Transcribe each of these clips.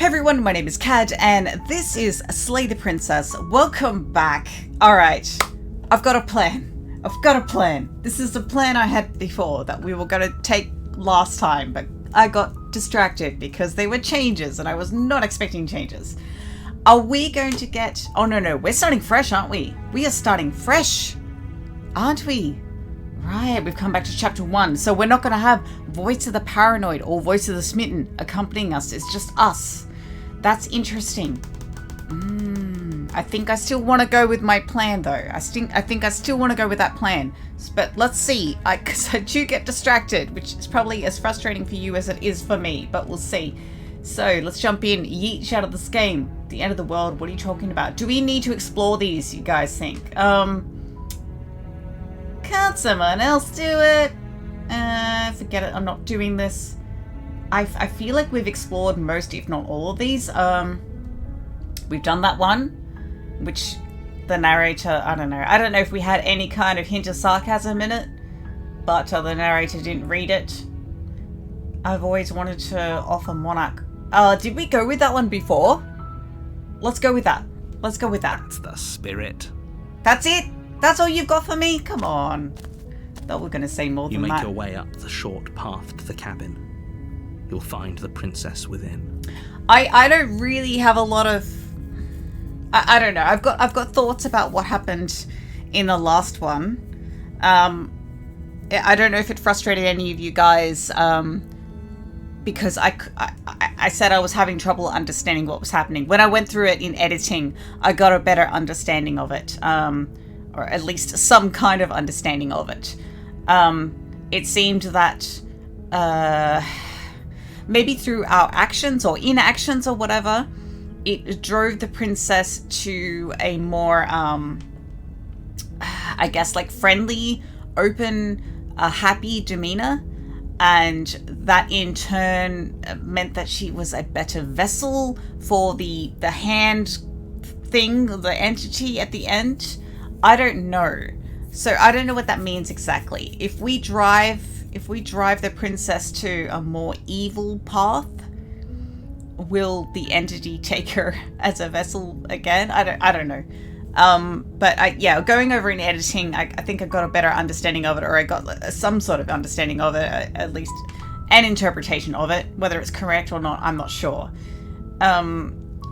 everyone, my name is Cad, and this is Slay the Princess. Welcome back. Alright, I've got a plan. This is the plan I had before that we were going to take last time, but I got distracted because there were changes, and I was not expecting changes. Are we going to get... Oh, no, we're starting fresh, aren't we? We are starting fresh, aren't we? Right, we've come back to chapter 1, so we're not going to have Voice of the Paranoid or Voice of the Smitten accompanying us. It's just us. That's interesting. I think I still want to go with my plan, though. I think I still want to go with that plan. But let's see, because I do get distracted, which is probably as frustrating for you as it is for me, but we'll see. So let's jump in. Yeet out of this game. The end of the world. What are you talking about? Do we need to explore these, you guys think? Can't someone else do it? Forget it. I'm not doing this. I feel like we've explored most, if not all of these. We've done that one, which the narrator, I don't know if we had any kind of hint of sarcasm in it, but the narrator didn't read it. I've always wanted to offer Monarch. Did we go with that one before? Let's go with that. That's the spirit. That's it? That's all you've got for me? Come on. Thought we were going to say more than that. You make your way up the short path to the cabin. You'll find the princess within. I don't really have a lot of... I don't know. I've got thoughts about what happened in the last one. I don't know if it frustrated any of you guys, because I said I was having trouble understanding what was happening. When I went through it in editing, I got a better understanding of it. Or at least some kind of understanding of it. It seemed that maybe through our actions or inactions or whatever, it drove the princess to a more, I guess, like friendly, open, happy demeanor. And that in turn meant that she was a better vessel for the hand thing, the entity at the end. I don't know. So I don't know what that means exactly. If we drive the princess to a more evil path, will the entity take her as a vessel again? I don't know. But going over in editing, I think I got a better understanding of it, or I got some sort of understanding of it, at least an interpretation of it. Whether it's correct or not, I'm not sure.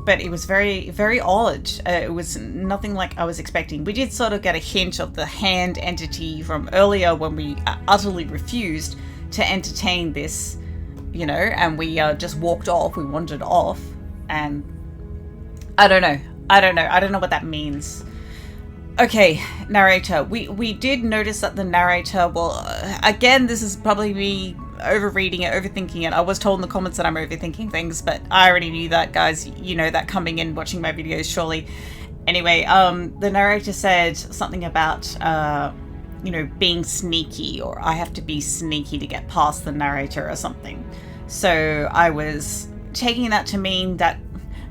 But it was very, very odd. It was nothing like I was expecting. We did sort of get a hint of the hand entity from earlier when we utterly refused to entertain this, and we just walked off. We wandered off, and I don't know. I don't know what that means. Okay, narrator. We did notice that the narrator, again, this is probably me overreading it, overthinking it. I was told in the comments that I'm overthinking things, but I already knew that, guys. You know that coming in, watching my videos, surely. Anyway, the narrator said something about, being sneaky, or I have to be sneaky to get past the narrator or something. So I was taking that to mean that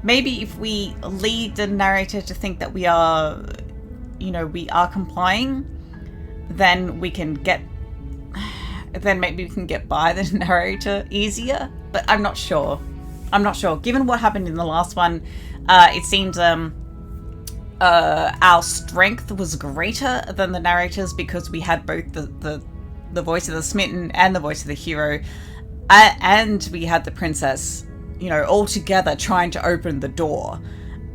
maybe if we lead the narrator to think that we are, we are complying, then maybe we can get by the narrator easier. But I'm not sure. Given what happened in the last one, it seemed our strength was greater than the narrator's because we had both the voice of the smitten and the voice of the hero, and we had the princess, all together trying to open the door.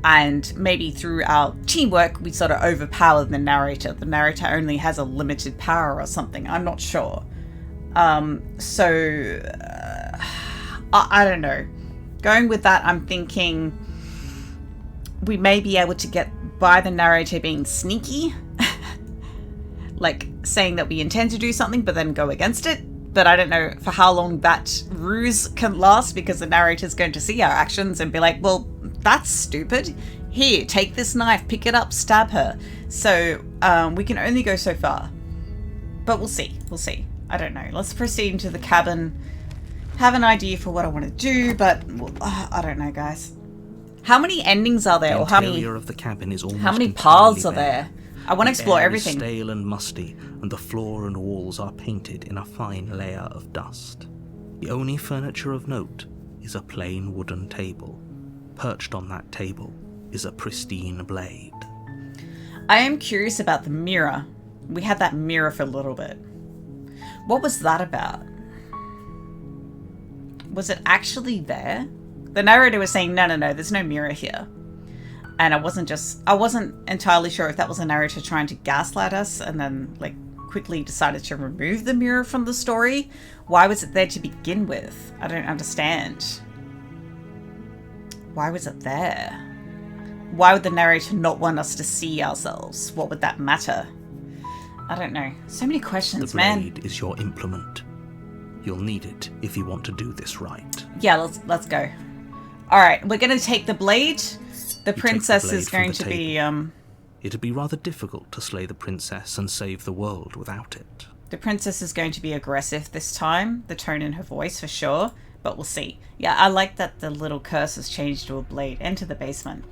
And maybe through our teamwork, we sort of overpowered the narrator. The narrator only has a limited power or something. I'm not sure. I don't know. Going with that, I'm thinking we may be able to get by the narrator being sneaky. Like saying that we intend to do something, but then go against it. But I don't know for how long that ruse can last, because the narrator's going to see our actions and be like, well, that's stupid. Here, take this knife, pick it up, stab her. So we can only go so far. But we'll see. I don't know. Let's proceed into the cabin. Have an idea for what I want to do, but I don't know, guys. How many endings are there? The interior of the cabin is almost how many paths are there? I want to explore everything. The air is stale and musty, and the floor and walls are painted in a fine layer of dust. The only furniture of note is a plain wooden table, Perched on that table is a pristine blade. I am curious about the mirror. We had that mirror for a little bit. What was that about? Was it actually there? The narrator was saying, no, there's no mirror here. And I wasn't entirely sure if that was a narrator trying to gaslight us and then, like, quickly decided to remove the mirror from the story. Why was it there to begin with? I don't understand. Why was it there? Why would the narrator not want us to see ourselves? What would that matter? I don't know. So many questions, man. The blade is your implement. You'll need it if you want to do this right. Yeah, let's go. All right, we're going to take the blade. The princess is going to be... It'd be rather difficult to slay the princess and save the world without it. The princess is going to be aggressive this time. The tone in her voice, for sure. But we'll see. Yeah, I like that the little curse has changed to a blade. Enter the basement.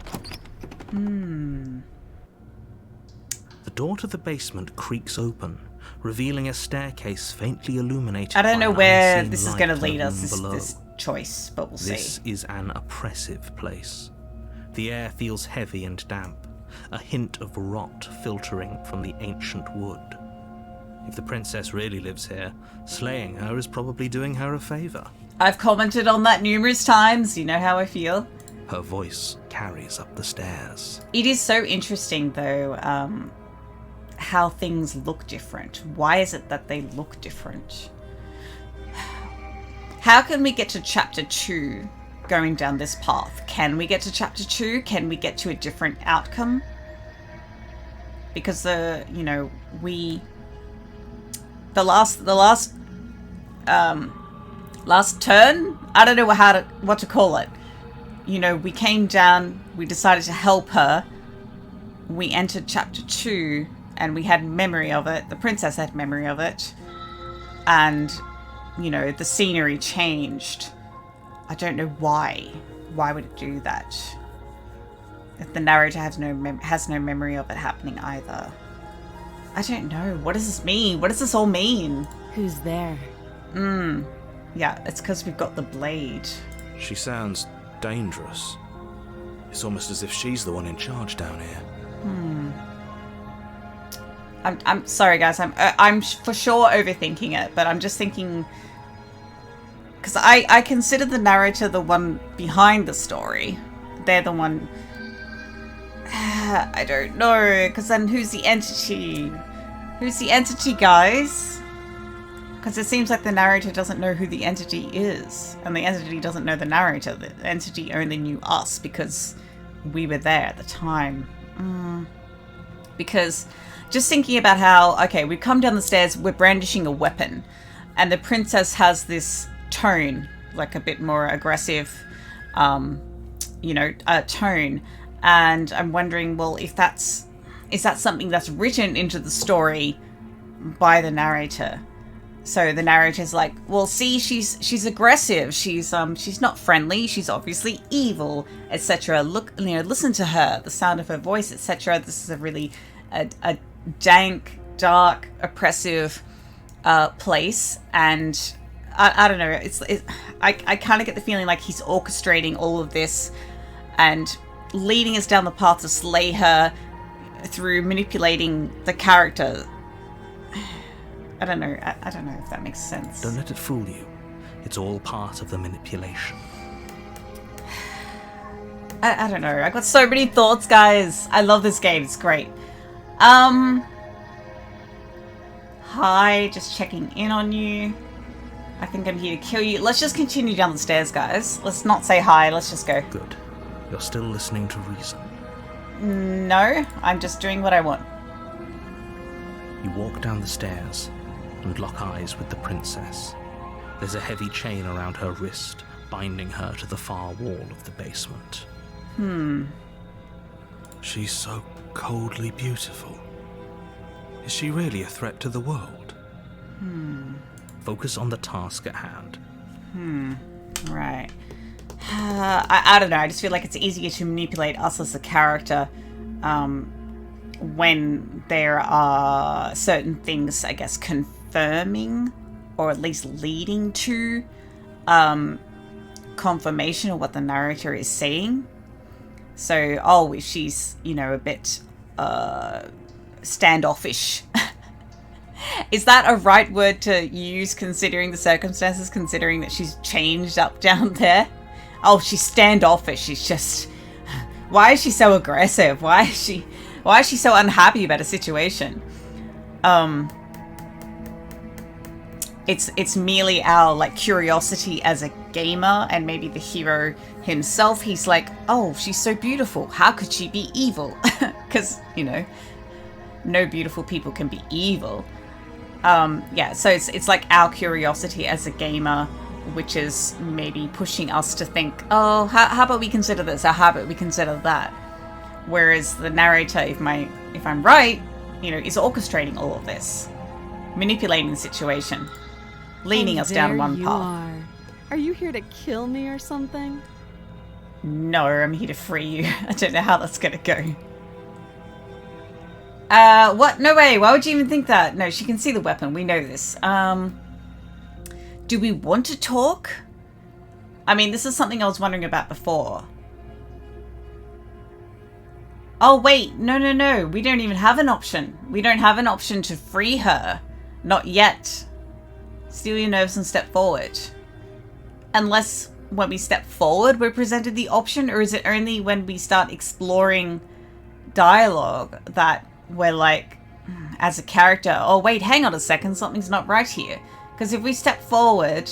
The door to the basement creaks open, revealing a staircase faintly illuminated. I don't know by where unseen this is light going to lead us, below. this choice, but we'll see. This is an oppressive place. The air feels heavy and damp, a hint of rot filtering from the ancient wood. If the princess really lives here, slaying her is probably doing her a favor. I've commented on that numerous times. You know how I feel. Her voice carries up the stairs. It is so interesting, though, how things look different. Why is it that they look different? How can we get to chapter 2 going down this path? Can we get to chapter 2? Can we get to a different outcome? Because the last turn, I don't know what to call it. You know, we came down, we decided to help her. We entered chapter 2 and we had memory of it. The princess had memory of it. And, you know, the scenery changed. I don't know why. Why would it do that? If the narrator has no memory of it happening either. I don't know. What does this mean? What does this all mean? Who's there? Yeah, it's because we've got the blade. She sounds dangerous. It's almost as if she's the one in charge down here. I'm sorry, guys. I'm for sure overthinking it, but I'm just thinking because I consider the narrator the one behind the story. They're the one. I don't know, because then who's the entity? Who's the entity, guys? Because it seems like the narrator doesn't know who the entity is, and the entity doesn't know the narrator. The entity only knew us because we were there at the time. Because just thinking about how, okay, we come down the stairs, we're brandishing a weapon, and the princess has this tone, like a bit more aggressive, tone. And I'm wondering, well, is that something that's written into the story by the narrator? So the narrator's like, well, see, she's aggressive. She's not friendly. She's obviously evil, etc. Look, listen to her, the sound of her voice, etc. This is a really a dank, dark, oppressive place, and I don't know. I kind of get the feeling like he's orchestrating all of this and leading us down the path to slay her through manipulating the character. I don't know. I don't know if that makes sense. Don't let it fool you. It's all part of the manipulation. I don't know. I got so many thoughts, guys. I love this game. It's great. Hi, just checking in on you. I think I'm here to kill you. Let's just continue down the stairs, guys. Let's not say hi. Let's just go. Good. You're still listening to reason. No, I'm just doing what I want. You walk down the stairs and lock eyes with the princess. There's a heavy chain around her wrist, binding her to the far wall of the basement. She's so coldly beautiful. Is she really a threat to the world? Focus on the task at hand. Right. I don't know. I just feel like it's easier to manipulate us as a character when there are certain things, I guess, confirming or at least leading to confirmation of what the narrator is saying. So, oh, if she's, you know, a bit standoffish. Is that a right word to use considering the circumstances, considering that she's changed up down there? Oh, she's standoffish. She's just... Why is she so aggressive? Why is she so unhappy about a situation? It's merely our, like, curiosity as a gamer, and maybe the hero himself. He's like, oh, she's so beautiful. How could she be evil? Because, you know, no beautiful people can be evil. Yeah, so it's like our curiosity as a gamer, which is maybe pushing us to think, oh, how about we consider this, or how about we consider that? Whereas the narrator, if I'm right, you know, is orchestrating all of this, manipulating the situation, leading us down one path. Are you here to kill me or something? No, I'm here to free you. I don't know how that's gonna go. What? No way. Why would you even think that? No, she can see the weapon. We know this. Do we want to talk? I mean, this is something I was wondering about before. Oh, wait. No. We don't even have an option. We don't have an option to free her. Not yet. Steel your nerves and step forward. Unless when we step forward, we're presented the option, or is it only when we start exploring dialogue that we're like, as a character, oh wait, hang on a second, something's not right here. Because if we step forward,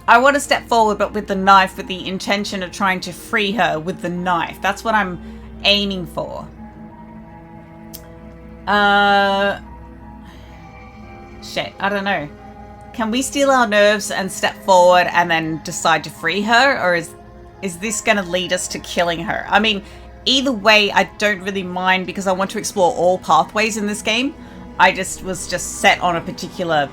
I want to step forward but with the knife, with the intention of trying to free her with the knife. That's what I'm aiming for. Shit, I don't know. Can we steal our nerves and step forward and then decide to free her? Or is this going to lead us to killing her? I mean, either way, I don't really mind because I want to explore all pathways in this game. I was just set on a particular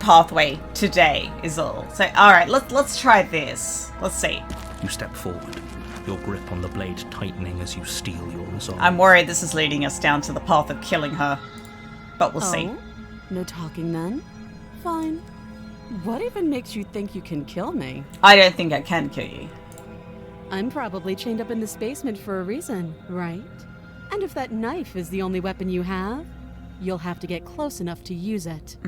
pathway today is all. So, alright, let's try this. Let's see. You step forward, your grip on the blade tightening as you steel your resolve. I'm worried this is leading us down to the path of killing her. But we'll see. No talking then? Fine. What even makes you think you can kill me? I don't think I can kill you. I'm probably chained up in this basement for a reason, right? And if that knife is the only weapon you have, you'll have to get close enough to use it.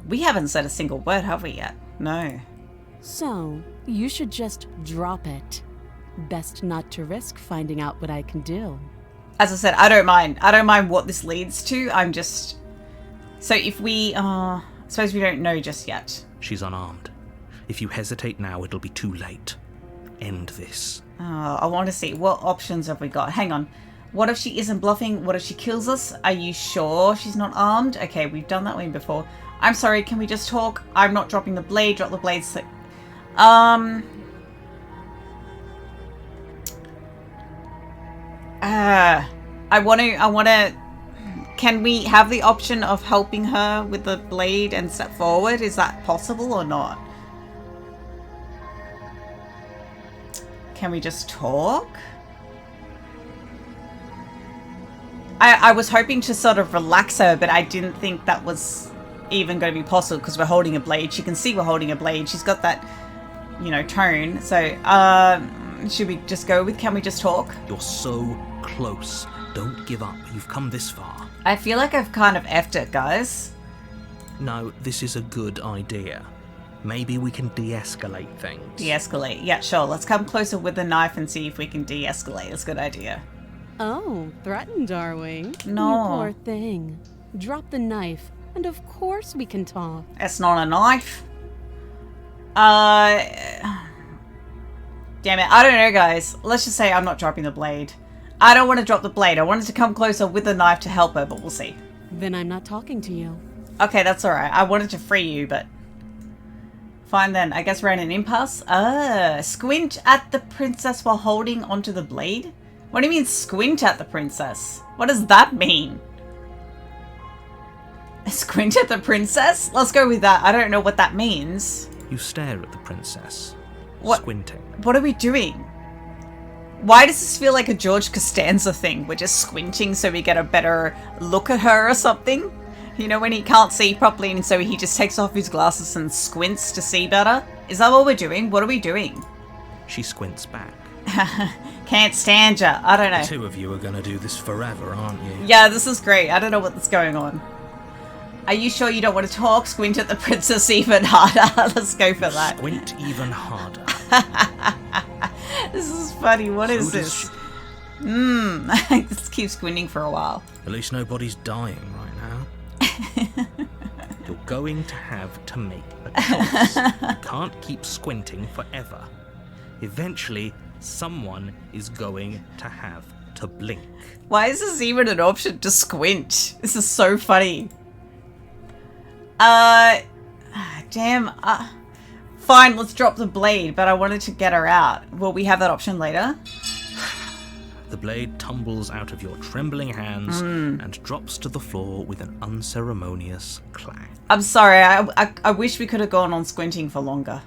We haven't said a single word, have we yet? No. So, you should just drop it. Best not to risk finding out what I can do. As I said, I don't mind. I don't mind what this leads to. I'm just... So if we... I suppose we don't know just yet. She's unarmed. If you hesitate now, it'll be too late. End this. I want to see. What options have we got? Hang on. What if she isn't bluffing? What if she kills us? Are you sure she's not armed? Okay, we've done that one before. I'm sorry, can we just talk? I'm not dropping the blade. Drop the blade. So... I want to... Can we have the option of helping her with the blade and step forward? Is that possible or not? Can we just talk? I was hoping to sort of relax her, but I didn't think that was even going to be possible because we're holding a blade. She can see we're holding a blade. She's got that, you know, tone. So, should we just go with, can we just talk? You're so close. Don't give up. You've come this far. I feel like I've kind of effed it, guys. No, this is a good idea. Maybe we can de-escalate things. De-escalate. Yeah, sure. Let's come closer with the knife and see if we can de-escalate. That's a good idea. Oh, threatened, are we? No. You poor thing. Drop the knife, and of course we can talk. That's not a knife. Damn it. I don't know, guys. Let's just say I'm not dropping the blade. I don't want to drop the blade. I wanted to come closer with the knife to help her, but we'll see. Then I'm not talking to you. Okay, that's alright. I wanted to free you, but... Fine then. I guess we're in an impasse. Squint at the princess while holding onto the blade? What do you mean squint at the princess? What does that mean? Squint at the princess? Let's go with that. I don't know what that means. You stare at the princess, What? squinting. What are we doing? Why does this feel like a George Costanza thing? We're just squinting so we get a better look at her or something? You know, when he can't see properly and so he just takes off his glasses and squints to see better? Is that what we're doing? What are we doing? She squints back. Can't stand ya. I don't The know. two of you are gonna do this forever, aren't you? Yeah, this is great. I don't know what's going on. Are you sure you don't want to talk? Squint at the princess even harder. Let's go for that. Squint even harder. This is funny. What is So does this? Let's keep squinting for a while. At least nobody's dying right now. You're going to have to make a choice. You can't keep squinting forever. Eventually, someone is going to have to blink. Why is this even an option to squint? This is so funny. Damn. Fine, let's drop the blade, but I wanted to get her out. Will we have that option later? The blade tumbles out of your trembling hands and drops to the floor with an unceremonious clang. I'm sorry, I wish we could have gone on squinting for longer.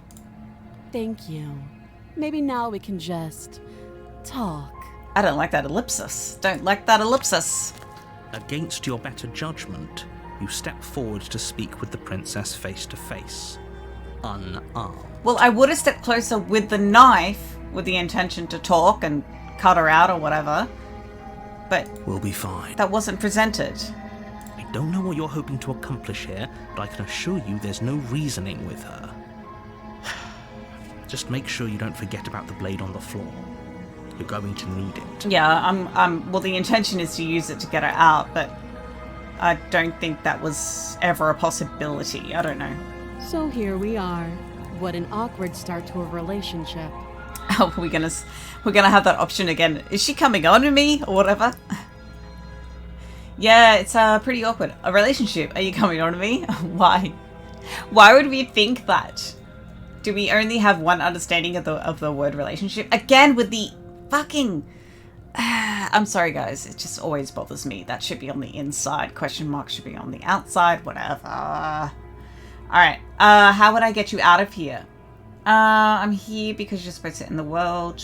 Thank you. Maybe now we can just talk. I don't like that ellipsis. Don't like that ellipsis. Against your better judgment, you step forward to speak with the princess face to face, unarmed. Well, I would have stepped closer with the knife with the intention to talk and cut her out or whatever, but We'll be fine. that wasn't presented. I don't know what you're hoping to accomplish here, but I can assure you there's no reasoning with her. Just make sure you don't forget about the blade on the floor. You're going to need it. Yeah, well, the intention is to use it to get her out, but I don't think that was ever a possibility. I don't know. So here we are. What an awkward start to a relationship. Oh, we're gonna have that option again. Is she coming on to me or whatever? Yeah, it's pretty awkward. A relationship. Are you coming on to me? Why? Why would we think that? Do we only have one understanding of the word relationship? Again with the fucking. I'm sorry, guys. It just always bothers me. That should be on the inside. Question mark should be on the outside. Whatever. All right. How would I get you out of here? I'm here because you're supposed to end the world.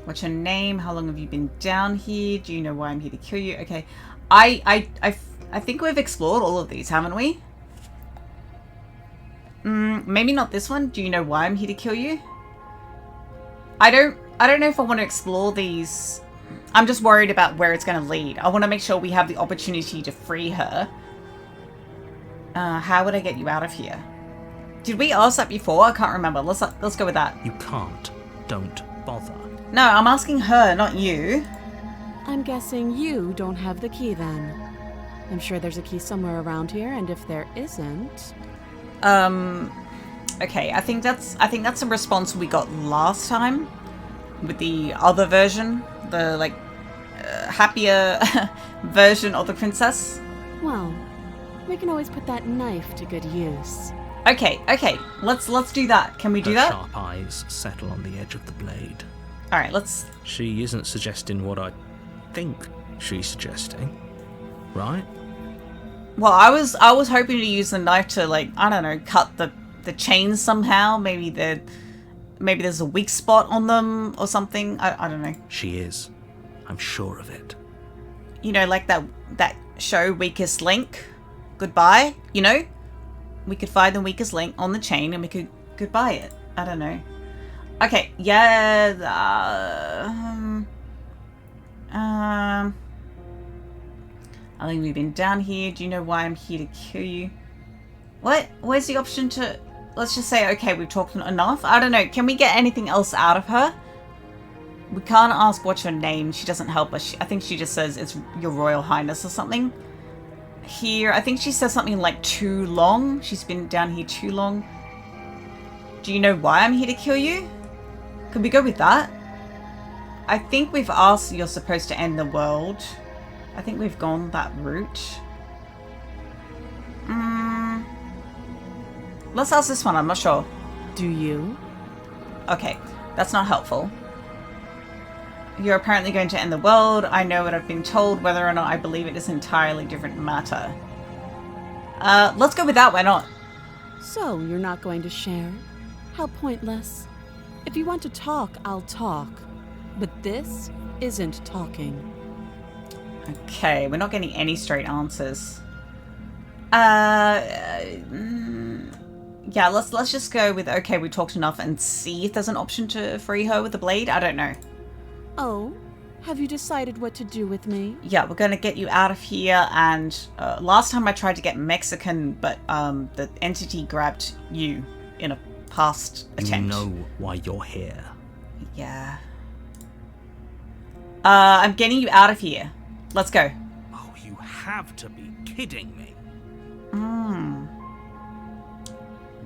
What's your name? How long have you been down here? Do you know why I'm here to kill you? Okay. I think we've explored all of these, haven't we? Maybe not this one. Do you know why I'm here to kill you? I don't know if I want to explore these. I'm just worried about where it's going to lead. I want to make sure we have the opportunity to free her. How would I get you out of here? Did we ask that before? I can't remember. Let's go with that. You can't. Don't bother. No, I'm asking her, not you. I'm guessing you don't have the key then. I'm sure there's a key somewhere around here, and if there isn't... Okay, I think that's a response we got last time with the other version, the happier version of the princess. Well, we can always put that knife to good use. Okay, let's do that. Can we do Her that? sharp eyes settle on the edge of the blade. All right, let's. She isn't suggesting what I think she's suggesting, right? Well, I was hoping to use the knife to I don't know, cut the chains somehow. Maybe there's a weak spot on them or something. I don't know. She is. I'm sure of it. You know, like that show Weakest Link. Goodbye. You know, we could find the weakest link on the chain and we could goodbye it. I don't know. Okay. Yeah. I think we've been down here. Do you know why I'm here to kill you? What? Where's the option to... Let's just say, okay, we've talked enough. I don't know. Can we get anything else out of her? We can't ask what's your name. She doesn't help us. I think she just says it's Your Royal Highness or something. Here, I think she says something like too long. She's been down here too long. Do you know why I'm here to kill you? Could we go with that? I think we've asked you're supposed to end the world. I think we've gone that route. Let's ask this one, I'm not sure. Do you? Okay, that's not helpful. You're apparently going to end the world. I know what I've been told. Whether or not I believe it is an entirely different matter. Let's go with that, why not? So, you're not going to share? How pointless. If you want to talk, I'll talk. But this isn't talking. Okay, we're not getting any straight answers. Yeah, let's just go with, okay, we talked enough and see if there's an option to free her with the blade. I don't know. Oh, have you decided what to do with me? Yeah, we're going to get you out of here. And last time I tried to get Mexican, but the entity grabbed you in a past attempt. You know why you're here. Yeah. I'm getting you out of here. Let's go. Oh, you have to be kidding me.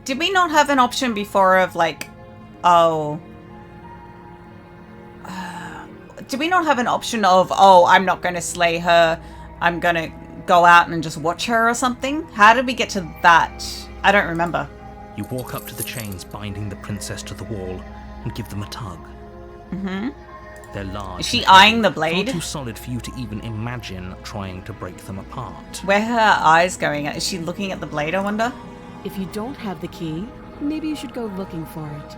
Did we not have an option before of like, oh... did we not have an option of, oh, I'm not going to slay her, I'm going to go out and just watch her or something? How did we get to that? I don't remember. You walk up to the chains binding the princess to the wall and give them a tug. Mm-hmm. They're large. Is she and heavy, eyeing the blade? Far too solid for you to even imagine trying to break them apart. Where are her eyes going at? Is she looking at the blade, I wonder? If you don't have the key, maybe you should go looking for it.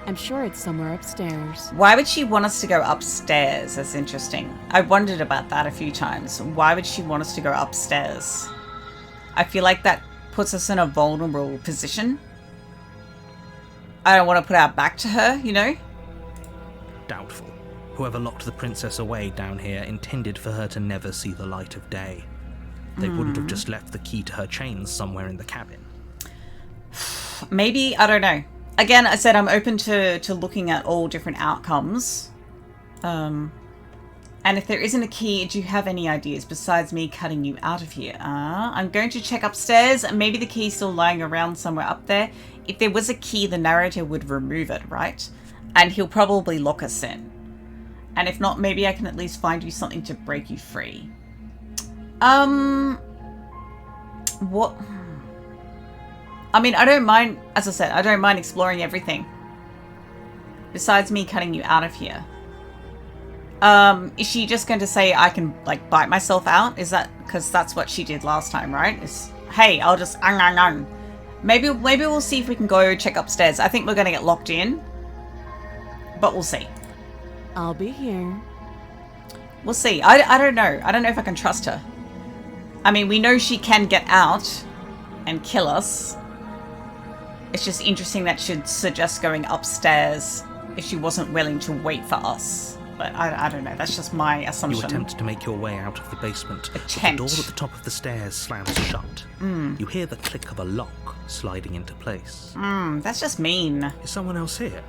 I'm sure it's somewhere upstairs. Why would she want us to go upstairs? That's interesting. I wondered about that a few times. Why would she want us to go upstairs? I feel like that puts us in a vulnerable position. I don't want to put our back to her, you know? Doubtful. Whoever locked the princess away down here intended for her to never see the light of day. They wouldn't have just left the key to her chains somewhere in the cabin. Maybe, I don't know. Again, I said I'm open to looking at all different outcomes. And if there isn't a key, do you have any ideas besides me cutting you out of here? I'm going to check upstairs. Maybe the key's still lying around somewhere up there. If there was a key, the narrator would remove it, right? And he'll probably lock us in. And if not, maybe I can at least find you something to break you free. What? I mean, I don't mind, as I said, I don't mind exploring everything. Besides me cutting you out of here. Is she just going to say I can, like, bite myself out? Is that, because that's what she did last time, right? Is, hey, I'll just, Maybe we'll see if we can go check upstairs. I think we're going to get locked in. But we'll see. I'll be here. We'll see. I don't know. I don't know if I can trust her. I mean, we know she can get out and kill us. It's just interesting that she'd suggest going upstairs if she wasn't willing to wait for us. But I don't know. That's just my assumption. You attempt to make your way out of the basement. Attempt. But the door at the top of the stairs slams shut. You hear the click of a lock sliding into place. That's just mean. Is someone else here?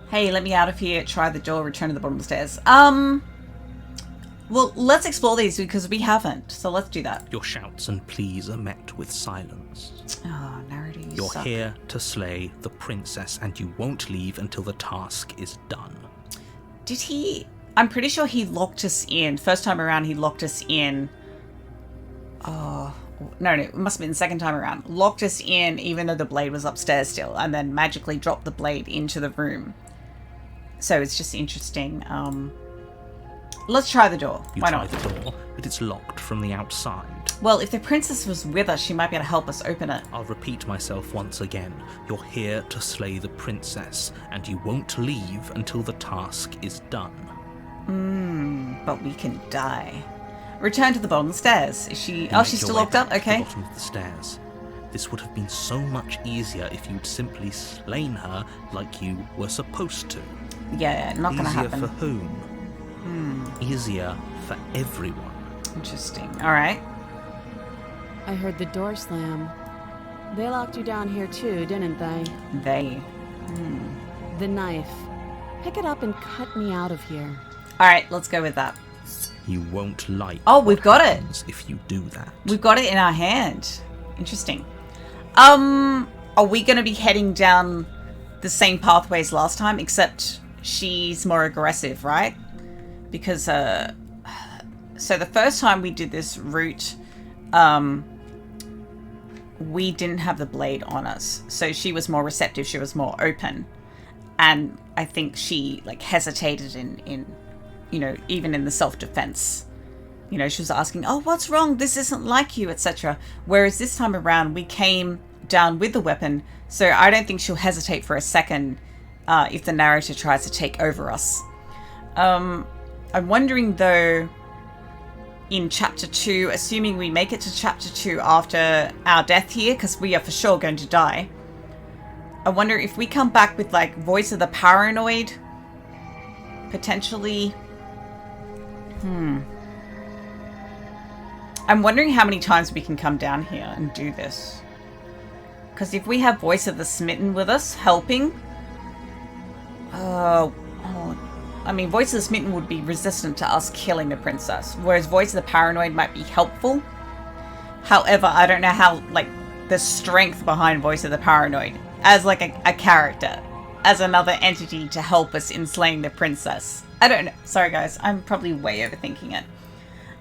Hey, let me out of here. Try the door. Return to the bottom of the stairs. Well, let's explore these because we haven't. So let's do that. Your shouts and pleas are met with silence. Oh, narrative, you You're suck. here to slay the princess, and you won't leave until the task is done. Did he... I'm pretty sure he locked us in. First time around, he locked us in. Oh, no, it must have been the second time around. Locked us in even though the blade was upstairs still, and then magically dropped the blade into the room. So it's just interesting. Let's try the door. You Why try not? the door, but it's locked from the outside. Well, if the princess was with us, she might be able to help us open it. I'll repeat myself once again. You're here to slay the princess, and you won't leave until the task is done. But we can die. Return to the bottom of the stairs. Is she... You Oh, make she's your still way locked up? back to Okay. the bottom of the stairs. This would have been so much easier if you'd simply slain her like you were supposed to. Yeah, not gonna Easier happen. for whom? Easier for everyone. Interesting. Alright. I heard the door slam. They locked you down here too, didn't they? They. The knife. Pick it up and cut me out of here. Alright, let's go with that. You won't like Oh, we've what got it. happens if you do that. We've got it in our hand. Interesting. Are we going to be heading down the same pathway as last time, except she's more aggressive, right? Because, so the first time we did this route, we didn't have the blade on us. So she was more receptive, she was more open. And I think she, like, hesitated in you know, even in the self-defense. You know, she was asking, oh, what's wrong? This isn't like you, etc. Whereas this time around, we came down with the weapon, so I don't think she'll hesitate for a second if the narrator tries to take over us. I'm wondering, though, in chapter 2, assuming we make it to chapter 2 after our death here, because we are for sure going to die. I wonder if we come back with like Voice of the Paranoid, potentially. I'm wondering how many times we can come down here and do this. Because if we have Voice of the Smitten with us, helping... I mean, Voice of the Smitten would be resistant to us killing the princess, whereas Voice of the Paranoid might be helpful. However, I don't know how, like, the strength behind Voice of the Paranoid as, like, a character, as another entity to help us in slaying the princess. I don't know. Sorry, guys. I'm probably way overthinking it.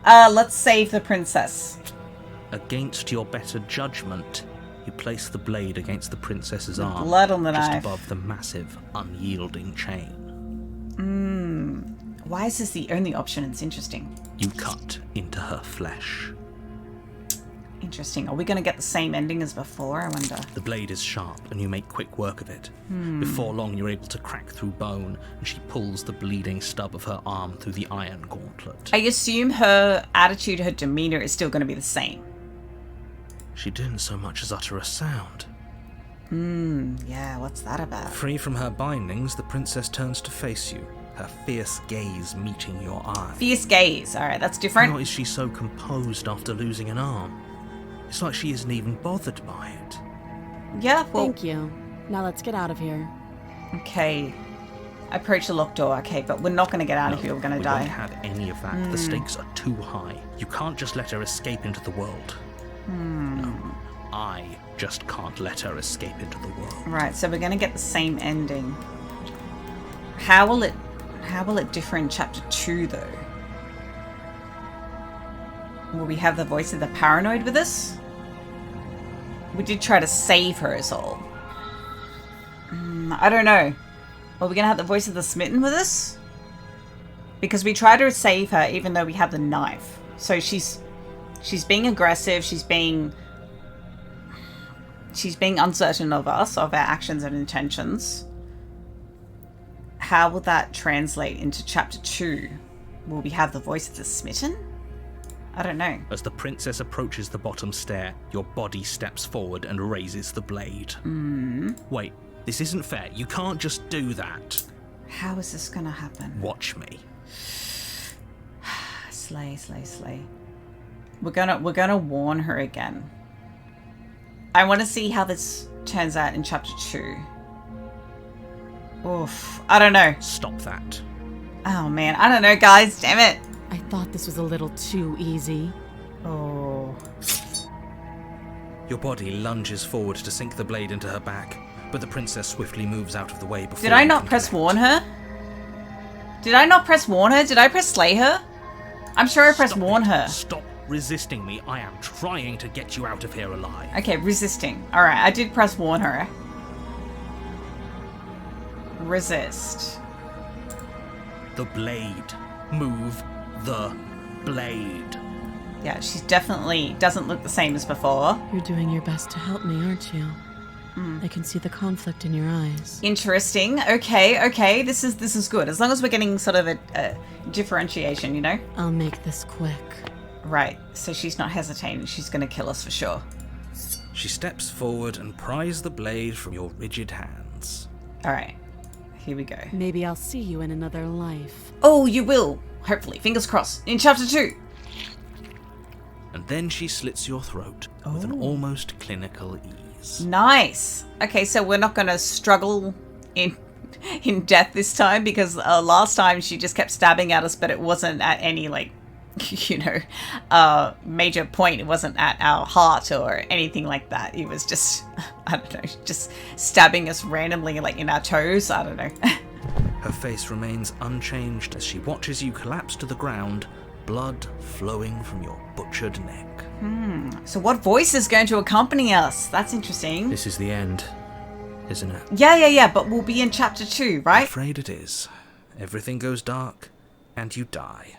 Let's save the princess. Against your better judgment, you place the blade against the princess's arm, blood on the just knife. above the massive, unyielding chain. Why is this the only option? It's interesting. You cut into her flesh. Interesting. Are we going to get the same ending as before? I wonder. The blade is sharp, and you make quick work of it. Before long, you're able to crack through bone, and she pulls the bleeding stub of her arm through the iron gauntlet. I assume her attitude, her demeanor is still going to be the same. She didn't so much as utter a sound. Yeah, what's that about? Free from her bindings, the princess turns to face you, her fierce gaze meeting your eye. Fierce gaze. Alright, that's different. How is she so composed after losing an arm? It's like she isn't even bothered by it. Yeah, well, Thank you. Now let's get out of here. okay. Approach the locked door. Okay, but we're not going to get out of here. We're going to we die. won't have any of that. The stakes are too high. You can't just let her escape into the world. No, I just can't let her escape into the world. Right, so we're going to get the same ending. How will it differ in chapter 2 though? Will we have the Voice of the Paranoid with us? We did try to save her as all. I don't know. Are we going to have the Voice of the Smitten with us? Because we tried to save her even though we have the knife. So she's being aggressive, she's being uncertain of us, of our actions and intentions. How will that translate into chapter 2? Will we have the Voice of the Smitten? I don't know. As the princess approaches the bottom stair, your body steps forward and raises the blade. Wait, this isn't fair. You can't just do that. How is this gonna happen? Watch me. Slay, slay, slay. We're gonna warn her again. I want to see how this turns out in chapter 2. Oof. I don't know. Stop that. Oh man, I don't know, guys. Damn it. I thought this was a little too easy. Oh. Your body lunges forward to sink the blade into her back, but the princess swiftly moves out of the way before Did I you not can press connect. warn her? Did I not press warn her? Did I press slay her? I'm sure I pressed Stop warn it. her. Stop resisting me. I am trying to get you out of here alive. Okay, resisting. Alright, I did press warn her. Resist. The blade. Move the blade. Yeah, she definitely doesn't look the same as before. You're doing your best to help me, aren't you? I can see the conflict in your eyes. Interesting. Okay. This is good. As long as we're getting sort of a differentiation, you know? I'll make this quick. Right. So she's not hesitating. She's going to kill us for sure. She steps forward and pries the blade from your rigid hands. Alright. Here we go. Maybe I'll see you in another life. Oh, you will. Hopefully. Fingers crossed. In chapter 2. And then she slits your throat with an almost clinical ease. Nice. Okay, so we're not going to struggle in death this time, because last time she just kept stabbing at us, but it wasn't at any, like, you know, major point. It wasn't at our heart or anything like that. It was just, I don't know, just stabbing us randomly, like, in our toes. I don't know. Her face remains unchanged as she watches you collapse to the ground, blood flowing from your butchered neck. So what voice is going to accompany us? That's interesting. This is the end, isn't it? Yeah, but we'll be in chapter 2, I'm right? afraid it is. Everything goes dark, and you die.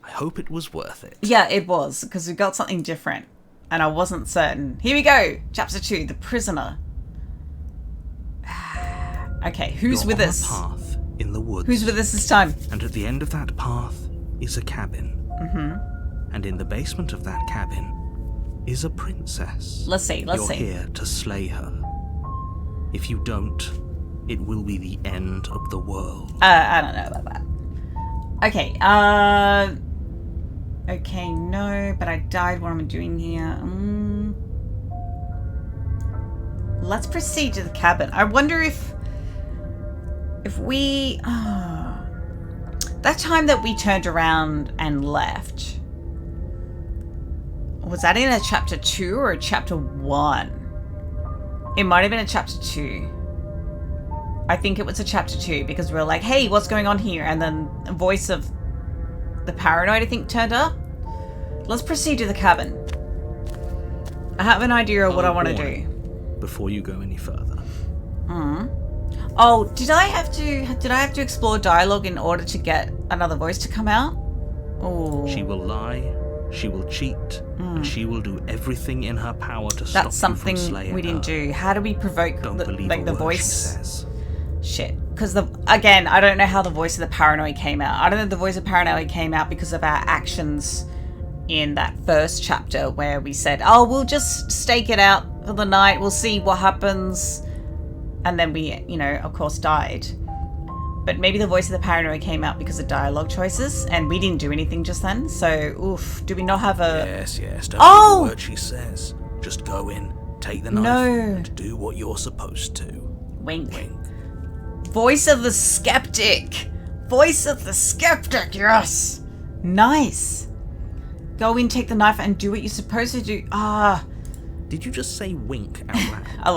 I hope it was worth it. Yeah, it was, because we got something different, and I wasn't certain. Here we go! Chapter 2, The Prisoner. Okay, who's You're with on us? a path in the woods. Who's with us this time? And at the end of that path is a cabin. And in the basement of that cabin is a princess. Let's see. You're here to slay her. If you don't, it will be the end of the world. I don't know about that. Okay, okay, no, but I died. What am I doing here? Let's proceed to the cabin. I wonder if we... that time that we turned around and left... Was that in a chapter 2 or a chapter 1? It might have been a chapter 2. I think it was a chapter 2 because we were like, hey, what's going on here? And then a voice of the paranoid, I think, turned up. Let's proceed to the cabin. I have an idea of what I want to do. Before you go any further. Oh, did I have to explore dialogue in order to get another voice to come out? Oh. She will lie. She will cheat, and she will do everything in her power to stop That's you something from slaying we didn't her. do. How do we provoke Don't believe the a word voice? she says. Shit. Because again, I don't know how the voice of the paranoid came out. I don't know if the voice of paranoid came out because of our actions in that first chapter where we said, oh, we'll just stake it out for the night. We'll see what happens. And then we, of course, died. But maybe the voice of the paranoid came out because of dialogue choices, and we didn't do anything just then. So, oof, do we not have a... Yes, don't believe a word she says. Just go in, take the knife, and do what you're supposed to. Wink. Voice of the skeptic. Voice of the skeptic, yes. Nice. Go in, take the knife, and do what you're supposed to do. Did you just say wink out loud? I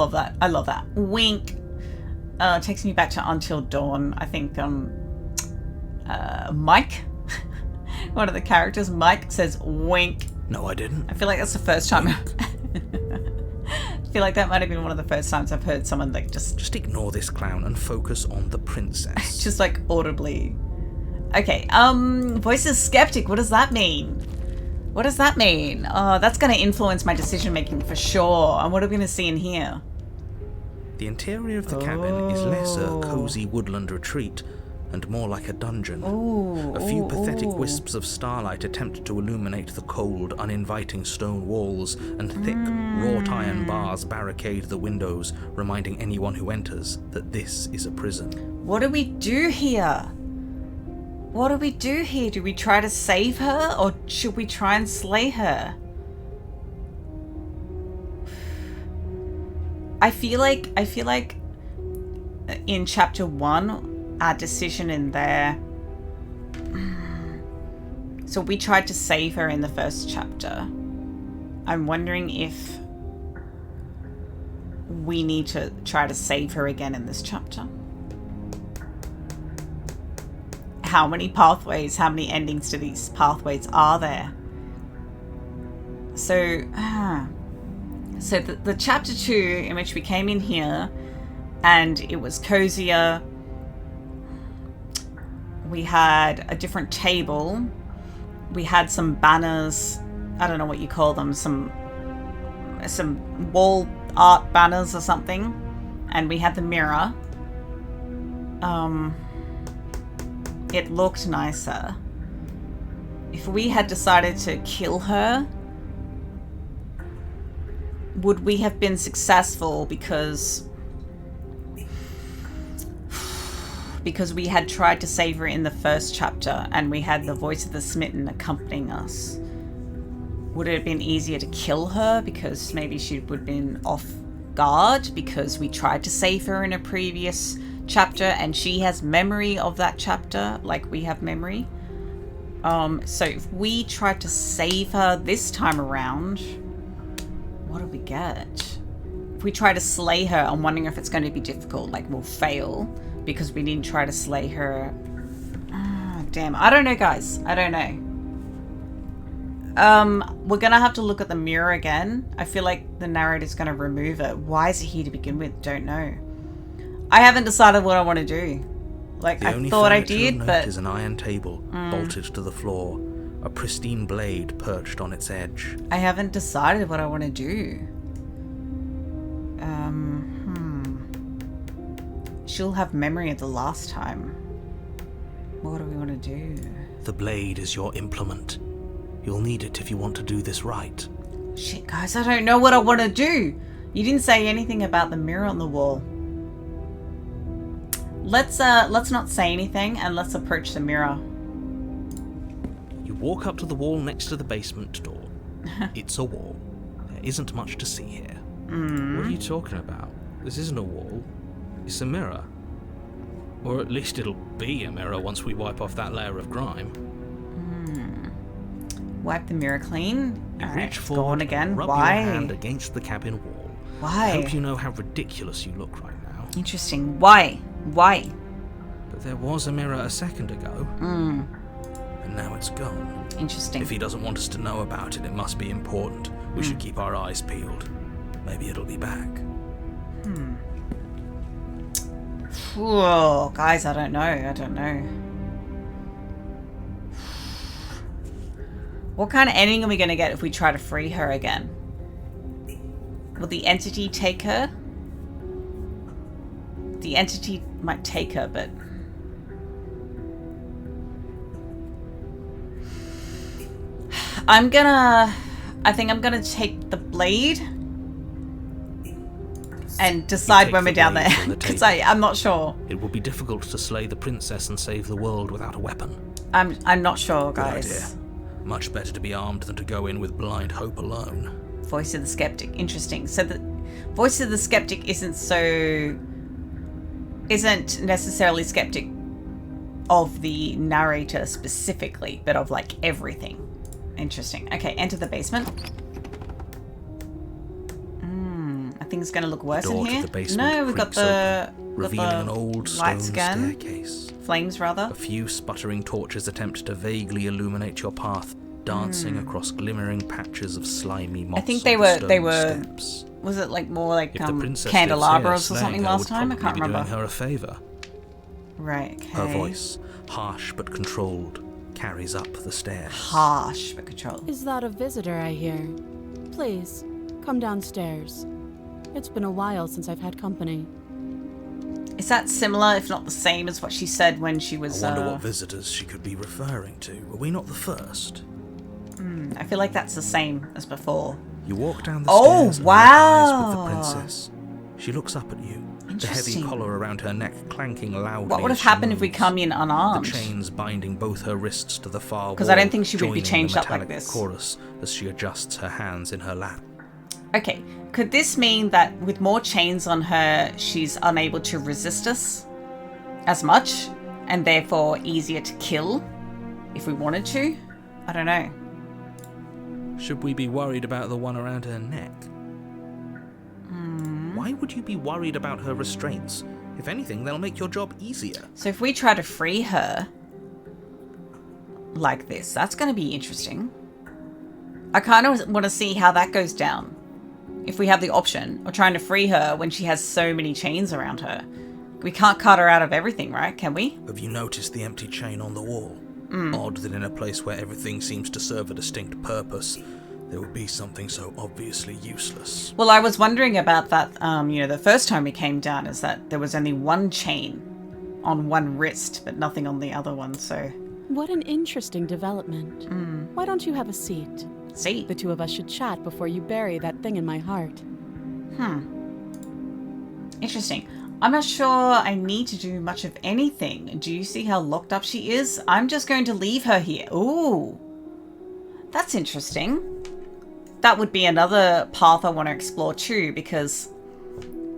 love that. Wink. Takes me back to Until Dawn. I think Mike, one of the characters, Mike, says wink. No, I didn't. I feel like that's the first time. I feel like that might have been one of the first times I've heard someone like just ignore this clown and focus on the princess. just like audibly. Okay. Voice of skeptic. What does that mean? What does that mean? Oh, that's going to influence my decision making for sure. And what are we going to see in here? The interior of the cabin is less a cozy woodland retreat and more like a dungeon. A few pathetic wisps of starlight attempt to illuminate the cold, uninviting stone walls, and thick, wrought iron bars barricade the windows, reminding anyone who enters that this is a prison. What do we do here? What do we do here? Do we try to save her, or should we try and slay her? I feel like in chapter 1, our decision in there. So we tried to save her in the first chapter. I'm wondering if we need to try to save her again in this chapter. How many pathways, how many endings to these pathways are there? So, So the chapter 2 in which we came in here and it was cozier. We had a different table. We had some banners. I don't know what you call them. Some wall art banners or something. And we had the mirror. It looked nicer. If we had decided to kill her, would we have been successful because we had tried to save her in the first chapter and we had the voice of the smitten accompanying us? Would it have been easier to kill her because maybe she would have been off guard because we tried to save her in a previous chapter and she has memory of that chapter like we have memory? So if we tried to save her this time around, what do we get? If we try to slay her, I'm wondering if it's going to be difficult, like we'll fail because we didn't try to slay her. Damn, I don't know, guys. I don't know. We're gonna have to look at the mirror again. I feel like the narrator's gonna remove it. Why is it here to begin with? Don't know. I haven't decided what I want to do. Like, I thought I did, but... is an iron table bolted to the floor, a pristine blade perched on its edge. I haven't decided what I want to do. She'll have memory of the last time. What do we want to do? The blade is your implement. You'll need it if you want to do this right. Shit, guys, I don't know what I want to do. You didn't say anything about the mirror on the wall. Let's not say anything and let's approach the mirror. You walk up to the wall next to the basement door. It's a wall. There isn't much to see here. What are you talking about? This isn't a wall. It's a mirror. Or at least it'll be a mirror once we wipe off that layer of grime. Wipe the mirror clean. You Alright, reach go forward, on again. rub Why? your hand against the cabin wall. Why? I hope you know how ridiculous you look right now. Interesting. Why? Why? But there was a mirror a second ago. And now it's gone. Interesting. If he doesn't want us to know about it, it must be important. We should keep our eyes peeled. Maybe it'll be back. Whoa, guys, I don't know. What kind of ending are we going to get if we try to free her again? Will the entity take her? The entity might take her, but... I think I'm gonna take the blade and decide take when the we're down blade there. from the Because table. I'm not sure. It will be difficult to slay the princess and save the world without a weapon. I'm not sure, Good guys. idea. Much better to be armed than to go in with blind hope alone. Voice of the Skeptic. Interesting. So the Voice of the Skeptic isn't necessarily skeptic of the narrator specifically, but of like everything. Interesting. Okay, enter the basement. I think it's going to look worse Door in to here. the basement No, we've got creaks the open, revealing an old light stone scan. staircase. Flames, rather. A few sputtering torches attempt to vaguely illuminate your path, dancing across glimmering patches of slimy moss. I think they and were stone steps. Was it like more like If the princess candelabras lives or here, something slaying her last would time? I probably can't be remember. doing her a favor. Right. Okay. Her voice, harsh but controlled, carries up the stairs. Harsh but controlled. Is that a visitor I hear? Please, come downstairs. It's been a while since I've had company. Is that similar, if not the same, as what she said when she was? I wonder what visitors she could be referring to. Were we not the first? I feel like that's the same as before. You walk down the Oh, stairs and lock eyes with the wow. princess. She looks up at you, the heavy Interesting. collar around her neck clanking loudly. What would have as she happened if we moves. come in unarmed? The chains binding both her wrists to the far wall. 'Cause I don't think she would be joining the changed up like metallic this. chorus as she adjusts her hands in her lap. Okay, could this mean that with more chains on her, she's unable to resist us as much, and therefore easier to kill if we wanted to? I don't know. Should we be worried about the one around her neck? Why would you be worried about her restraints? If anything, they'll make your job easier. So if we try to free her like this, that's going to be interesting. I kind of want to see how that goes down. If we have the option of trying to free her when she has so many chains around her. We can't cut her out of everything, right? Can we? Have you noticed the empty chain on the wall? Odd that in a place where everything seems to serve a distinct purpose, there would be something so obviously useless. Well, I was wondering about that, the first time we came down, is that there was only one chain on one wrist, but nothing on the other one, so... What an interesting development. Why don't you have a seat? See? The two of us should chat before you bury that thing in my heart. Interesting. I'm not sure I need to do much of anything. Do you see how locked up she is? I'm just going to leave her here. Ooh. That's interesting. That would be another path I want to explore too, because...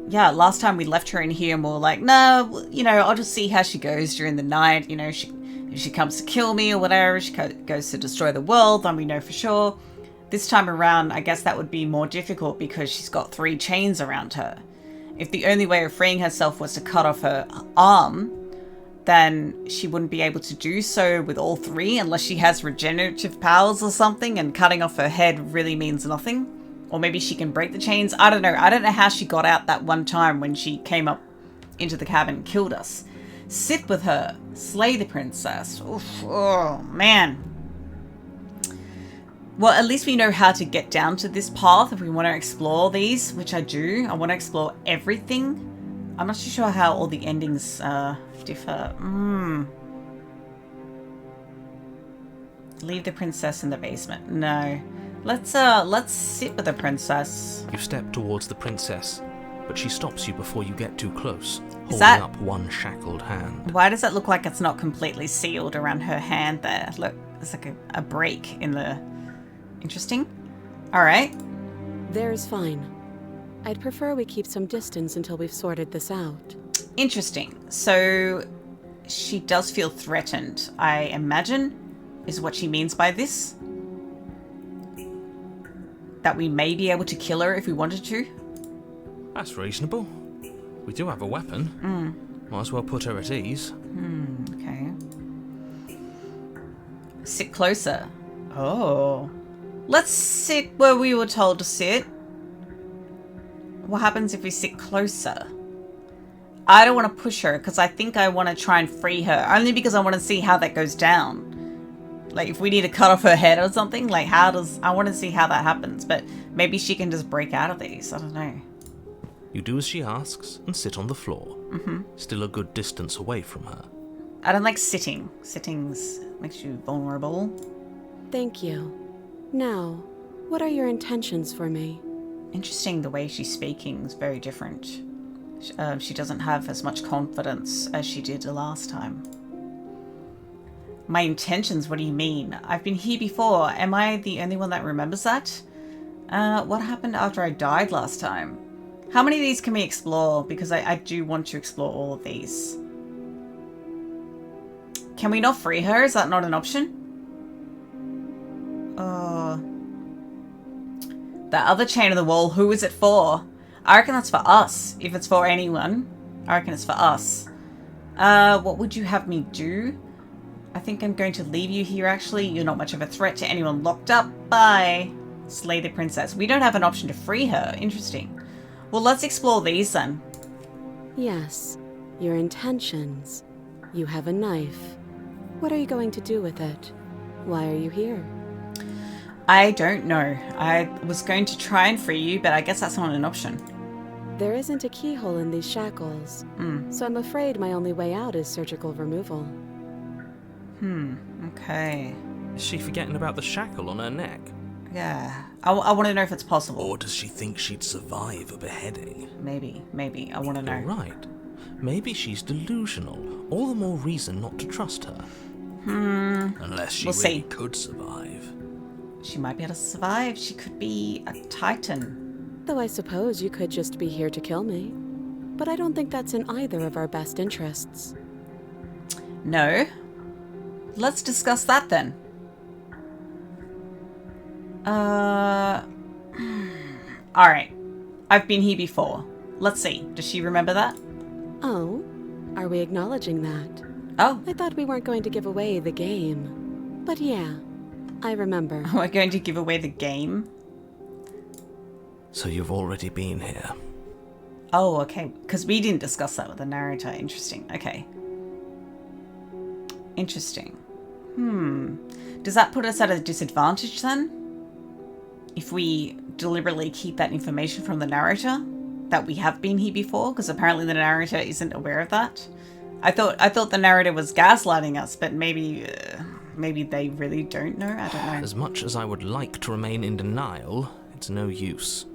yeah, last time we left her in here and we were like, no, I'll just see how she goes during the night. If she comes to kill me or whatever, she goes to destroy the world, then we know for sure. This time around, I guess that would be more difficult because she's got 3 chains around her. If the only way of freeing herself was to cut off her arm, then she wouldn't be able to do so with all 3 unless she has regenerative powers or something, and cutting off her head really means nothing. Or maybe she can break the chains. I don't know. I don't know how she got out that one time when she came up into the cabin and killed us. Sit with her. Slay the princess. Oof, oh, man. Well, at least we know how to get down to this path if we want to explore these, which I do. I want to explore everything. I'm not too sure how all the endings differ. Leave the princess in the basement. No. Let's sit with the princess. You step towards the princess, but she stops you before you get too close, holding that- up one shackled hand. Why does it look like it's not completely sealed around her hand there? Look, there's like a break in the... Interesting. Alright. There's fine. I'd prefer we keep some distance until we've sorted this out. Interesting. So, she does feel threatened, I imagine, is what she means by this. That we may be able to kill her if we wanted to. That's reasonable. We do have a weapon. Might as well put her at ease. Okay. Sit closer. Oh. Let's sit where we were told to sit. What happens if we sit closer? I don't want to push her because I think I want to try and free her. Only because I want to see how that goes down. Like if we need to cut off her head or something. Like I want to see how that happens. But maybe she can just break out of these. I don't know. You do as she asks and sit on the floor, still a good distance away from her. I don't like sitting. Sitting's makes you vulnerable. Thank you. Now, what are your intentions for me? Interesting, the way she's speaking is very different. She doesn't have as much confidence as she did the last time. My intentions, what do you mean? I've been here before. Am I the only one that remembers that? What happened after I died last time? How many of these can we explore? Because I do want to explore all of these. Can we not free her? Is that not an option? The other chain on the wall, who is it for? I reckon that's for us. If it's for anyone, I reckon it's for us. What would you have me do? I think I'm going to leave you here, actually. You're not much of a threat to anyone locked up. Bye. Slay the princess. We don't have an option to free her. Interesting. Well, let's explore these then. Yes, your intentions. You have a knife. What are you going to do with it? Why are you here? I don't know. I was going to try and free you, but I guess that's not an option. There isn't a keyhole in these shackles, so I'm afraid my only way out is surgical removal. Okay. Is she forgetting about the shackle on her neck? Yeah. I want to know if it's possible. Or does she think she'd survive a beheading? Maybe. I want to know. You're right. Maybe she's delusional. All the more reason not to trust her. Unless she We'll really see. could survive. She might be able to survive. She could be a titan. Though I suppose you could just be here to kill me. But I don't think that's in either of our best interests. No. Let's discuss that then. Alright. I've been here before. Let's see. Does she remember that? Oh? Are we acknowledging that? Oh. I thought we weren't going to give away the game. But yeah, I remember. We're going to give away the game. So you've already been here. Oh, okay. Because we didn't discuss that with the narrator. Interesting. Okay. Interesting. Does that put us at a disadvantage then? If we deliberately keep that information from the narrator? That we have been here before? Because apparently the narrator isn't aware of that. I thought the narrator was gaslighting us, but maybe they really don't know? I don't know. As much as I would like to remain in denial, it's no use.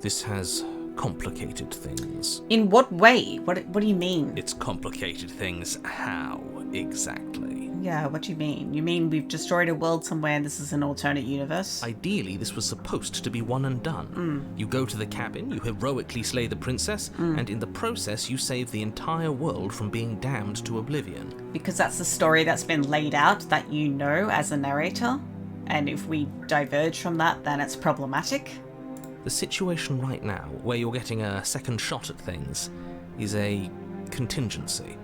This has complicated things. In what way? What do you mean? It's complicated things. How exactly? Yeah, what do you mean? You mean we've destroyed a world somewhere and this is an alternate universe? Ideally, this was supposed to be one and done. You go to the cabin, you heroically slay the princess, and in the process you save the entire world from being damned to oblivion. Because that's the story that's been laid out that you know as a narrator. And if we diverge from that, then it's problematic. The situation right now, where you're getting a second shot at things, is a contingency.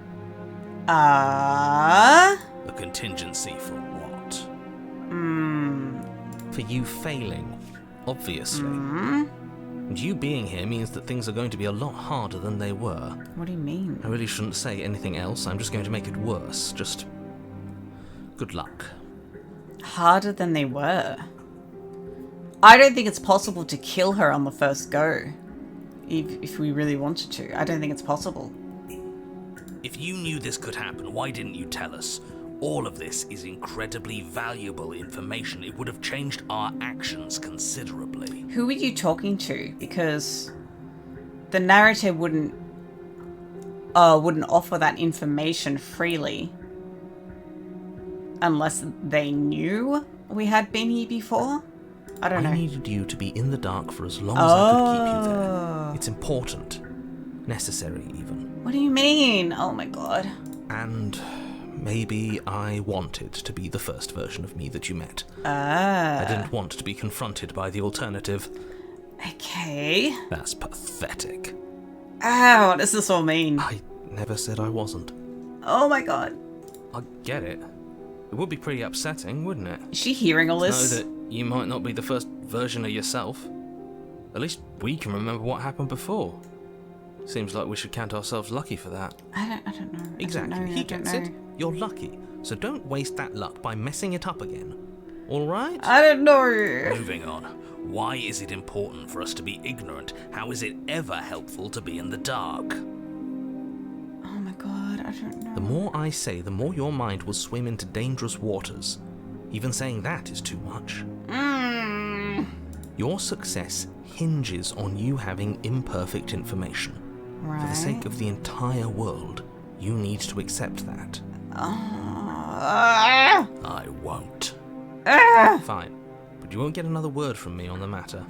A contingency for what? For you failing, obviously. And you being here means that things are going to be a lot harder than they were. What do you mean? I really shouldn't say anything else, I'm just going to make it worse. Just good luck. Harder than they were. I don't think it's possible to kill her on the first go. If we really wanted to. I don't think it's possible. If you knew this could happen, why didn't you tell us? All of this is incredibly valuable information. It would have changed our actions considerably. Who were you talking to? Because the narrator wouldn't offer that information freely unless they knew we had been here before. I don't know. I needed you to be in the dark for as long as I could keep you there. It's important. Necessary, even. What do you mean? Oh my god. And maybe I wanted to be the first version of me that you met. Ah. I didn't want to be confronted by the alternative. Okay. That's pathetic. Ah, what does this all mean? I never said I wasn't. Oh my god. I get it. It would be pretty upsetting, wouldn't it? Is she hearing all Know this? that you might not be the first version of yourself. At least we can remember what happened before. Seems like we should count ourselves lucky for that. I don't know. Exactly. I don't know. He I don't gets know. it. You're lucky. So don't waste that luck by messing it up again. All right? I don't know. Moving on. Why is it important for us to be ignorant? How is it ever helpful to be in the dark? Oh my god, I don't know. The more I say, the more your mind will swim into dangerous waters. Even saying that is too much. Your success hinges on you having imperfect information. Right. For the sake of the entire world, you need to accept that. Ah. I won't. Ah. Fine. But you won't get another word from me on the matter.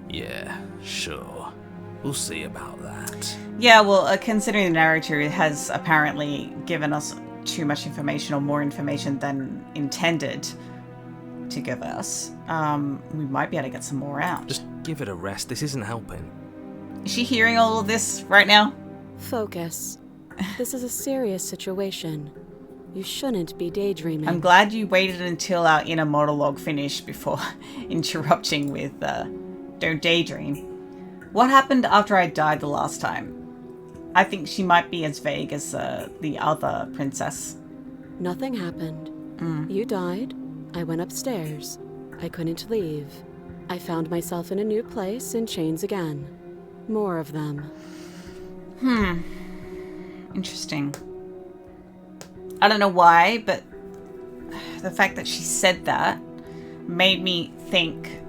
Yeah, sure. We'll see about that. Yeah, well, considering the narrator has apparently given us too much information or more information than intended to give us, we might be able to get some more out. Just give it a rest. This isn't helping. Is she hearing all of this right now? Focus. This is a serious situation. You shouldn't be daydreaming. I'm glad you waited until our inner monologue finished before interrupting with, don't daydream. What happened after I died the last time? I think she might be as vague as the other princess. Nothing happened. You died. I went upstairs. I couldn't leave. I found myself in a new place in chains again. More of them. Interesting. I don't know why, but the fact that she said that made me think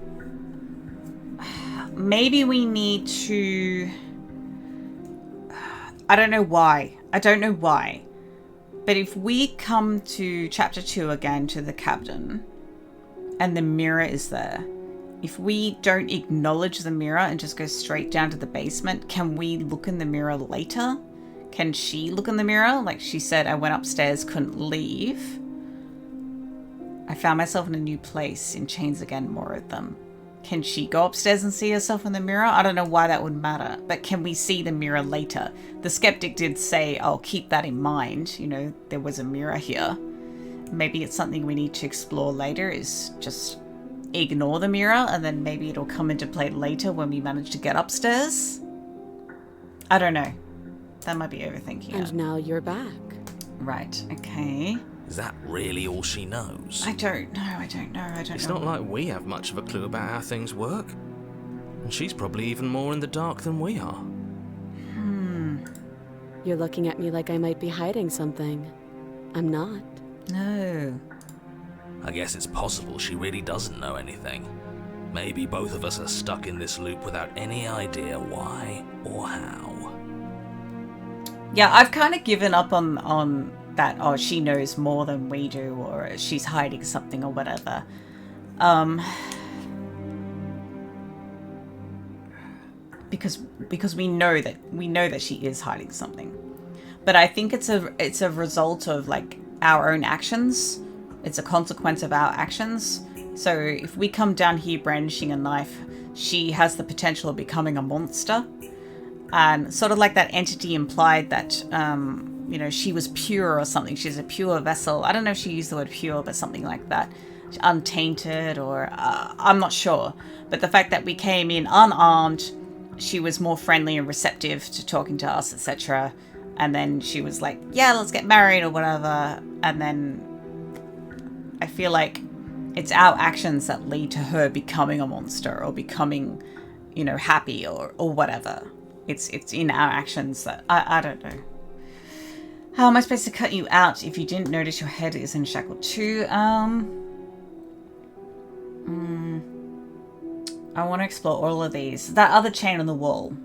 maybe we need to... I don't know why. But if we come to chapter 2 again to the captain and the mirror is there, if we don't acknowledge the mirror and just go straight down to the basement, can we look in the mirror later? Can she look in the mirror? Like she said, I went upstairs, couldn't leave. I found myself in a new place, in chains again, more of them. Can she go upstairs and see herself in the mirror? I don't know why that would matter, but can we see the mirror later? The skeptic did say, I'll keep that in mind. You know, there was a mirror here. Maybe it's something we need to explore later, is just ignore the mirror and then maybe it'll come into play later when we manage to get upstairs. I don't know. That might be overthinking And it. now you're back. Right, okay. Is that really all she knows? I don't know. It's not like we have much of a clue about how things work. And she's probably even more in the dark than we are. You're looking at me like I might be hiding something. I'm not. No. I guess it's possible she really doesn't know anything. Maybe both of us are stuck in this loop without any idea why or how. Yeah, I've kind of given up on that, oh, she knows more than we do, or she's hiding something or whatever. Because we know that she is hiding something. But I think it's a result of like our own actions. It's a consequence of our actions. So if we come down here brandishing a knife, she has the potential of becoming a monster. And sort of like that entity implied that, she was pure or something. She's a pure vessel. I don't know if she used the word pure, but something like that. Untainted or I'm not sure. But the fact that we came in unarmed, she was more friendly and receptive to talking to us, etc. And then she was like, yeah, let's get married or whatever. And then I feel like it's our actions that lead to her becoming a monster or becoming, happy or whatever. It's in our actions that I don't know. How am I supposed to cut you out if you didn't notice your head is in shackle too? I want to explore all of these. That other chain on the wall.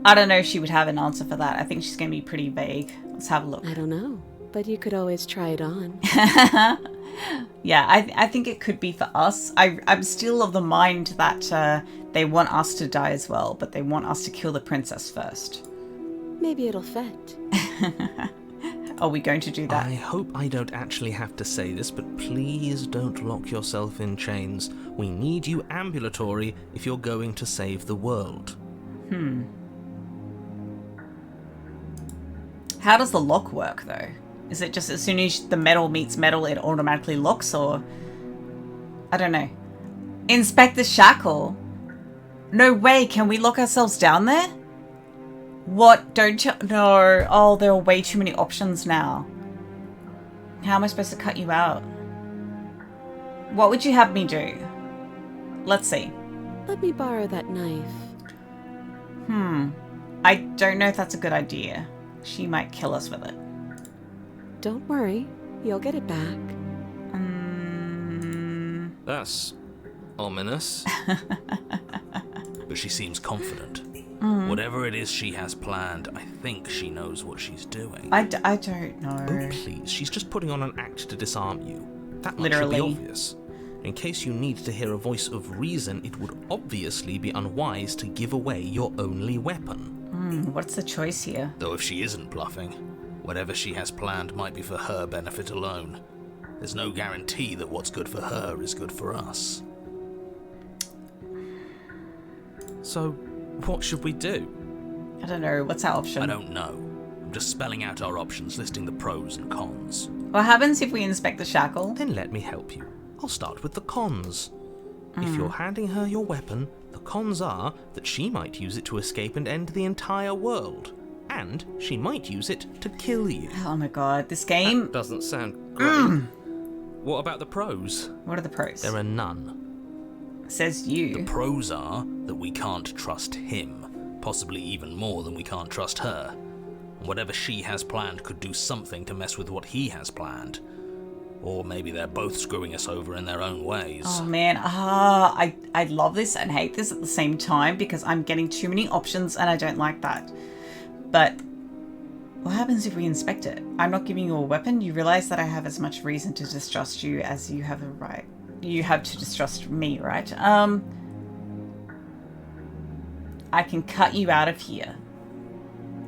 I don't know if she would have an answer for that. I think she's going to be pretty vague. Let's have a look. I don't know, but you could always try it on. Yeah, I think it could be for us. I'm still of the mind that they want us to die as well, but they want us to kill the princess first. Maybe it'll fit. Are we going to do that? I hope I don't actually have to say this, but please don't lock yourself in chains. We need you ambulatory if you're going to save the world. How does the lock work, though? Is it just as soon as the metal meets metal, it automatically locks, or... I don't know. Inspect the shackle? No way, can we lock ourselves down there? What? Don't you... No. Oh, there are way too many options now. How am I supposed to cut you out? What would you have me do? Let's see. Let me borrow that knife. I don't know if that's a good idea. She might kill us with it. Don't worry, you'll get it back. That's ominous. But she seems confident. Whatever it is she has planned, I think she knows what she's doing. I don't know. Oh, please, she's just putting on an act to disarm you. That much Literally. should be obvious. In case you need to hear a voice of reason, it would obviously be unwise to give away your only weapon. What's the choice here? Though if she isn't bluffing, whatever she has planned might be for her benefit alone. There's no guarantee that what's good for her is good for us. So, what should we do? I don't know. What's our option? I don't know. I'm just spelling out our options, listing the pros and cons. What happens if we inspect the shackle? Then let me help you. I'll start with the cons. If you're handing her your weapon, the cons are that she might use it to escape and end the entire world. And she might use it to kill you. Oh my god, this game. Doesn't sound great. What about the pros? What are the pros? There are none. Says The you. pros are that we can't trust him, possibly even more than we can't trust her. And whatever she has planned could do something to mess with what he has planned. Or maybe they're both screwing us over in their own ways. Oh man, I love this and hate this at the same time because I'm getting too many options and I don't like that. But what happens if we inspect it? I'm not giving you a weapon. You realize that I have as much reason to distrust you as you have a right. You have to distrust me, right? I can cut you out of here.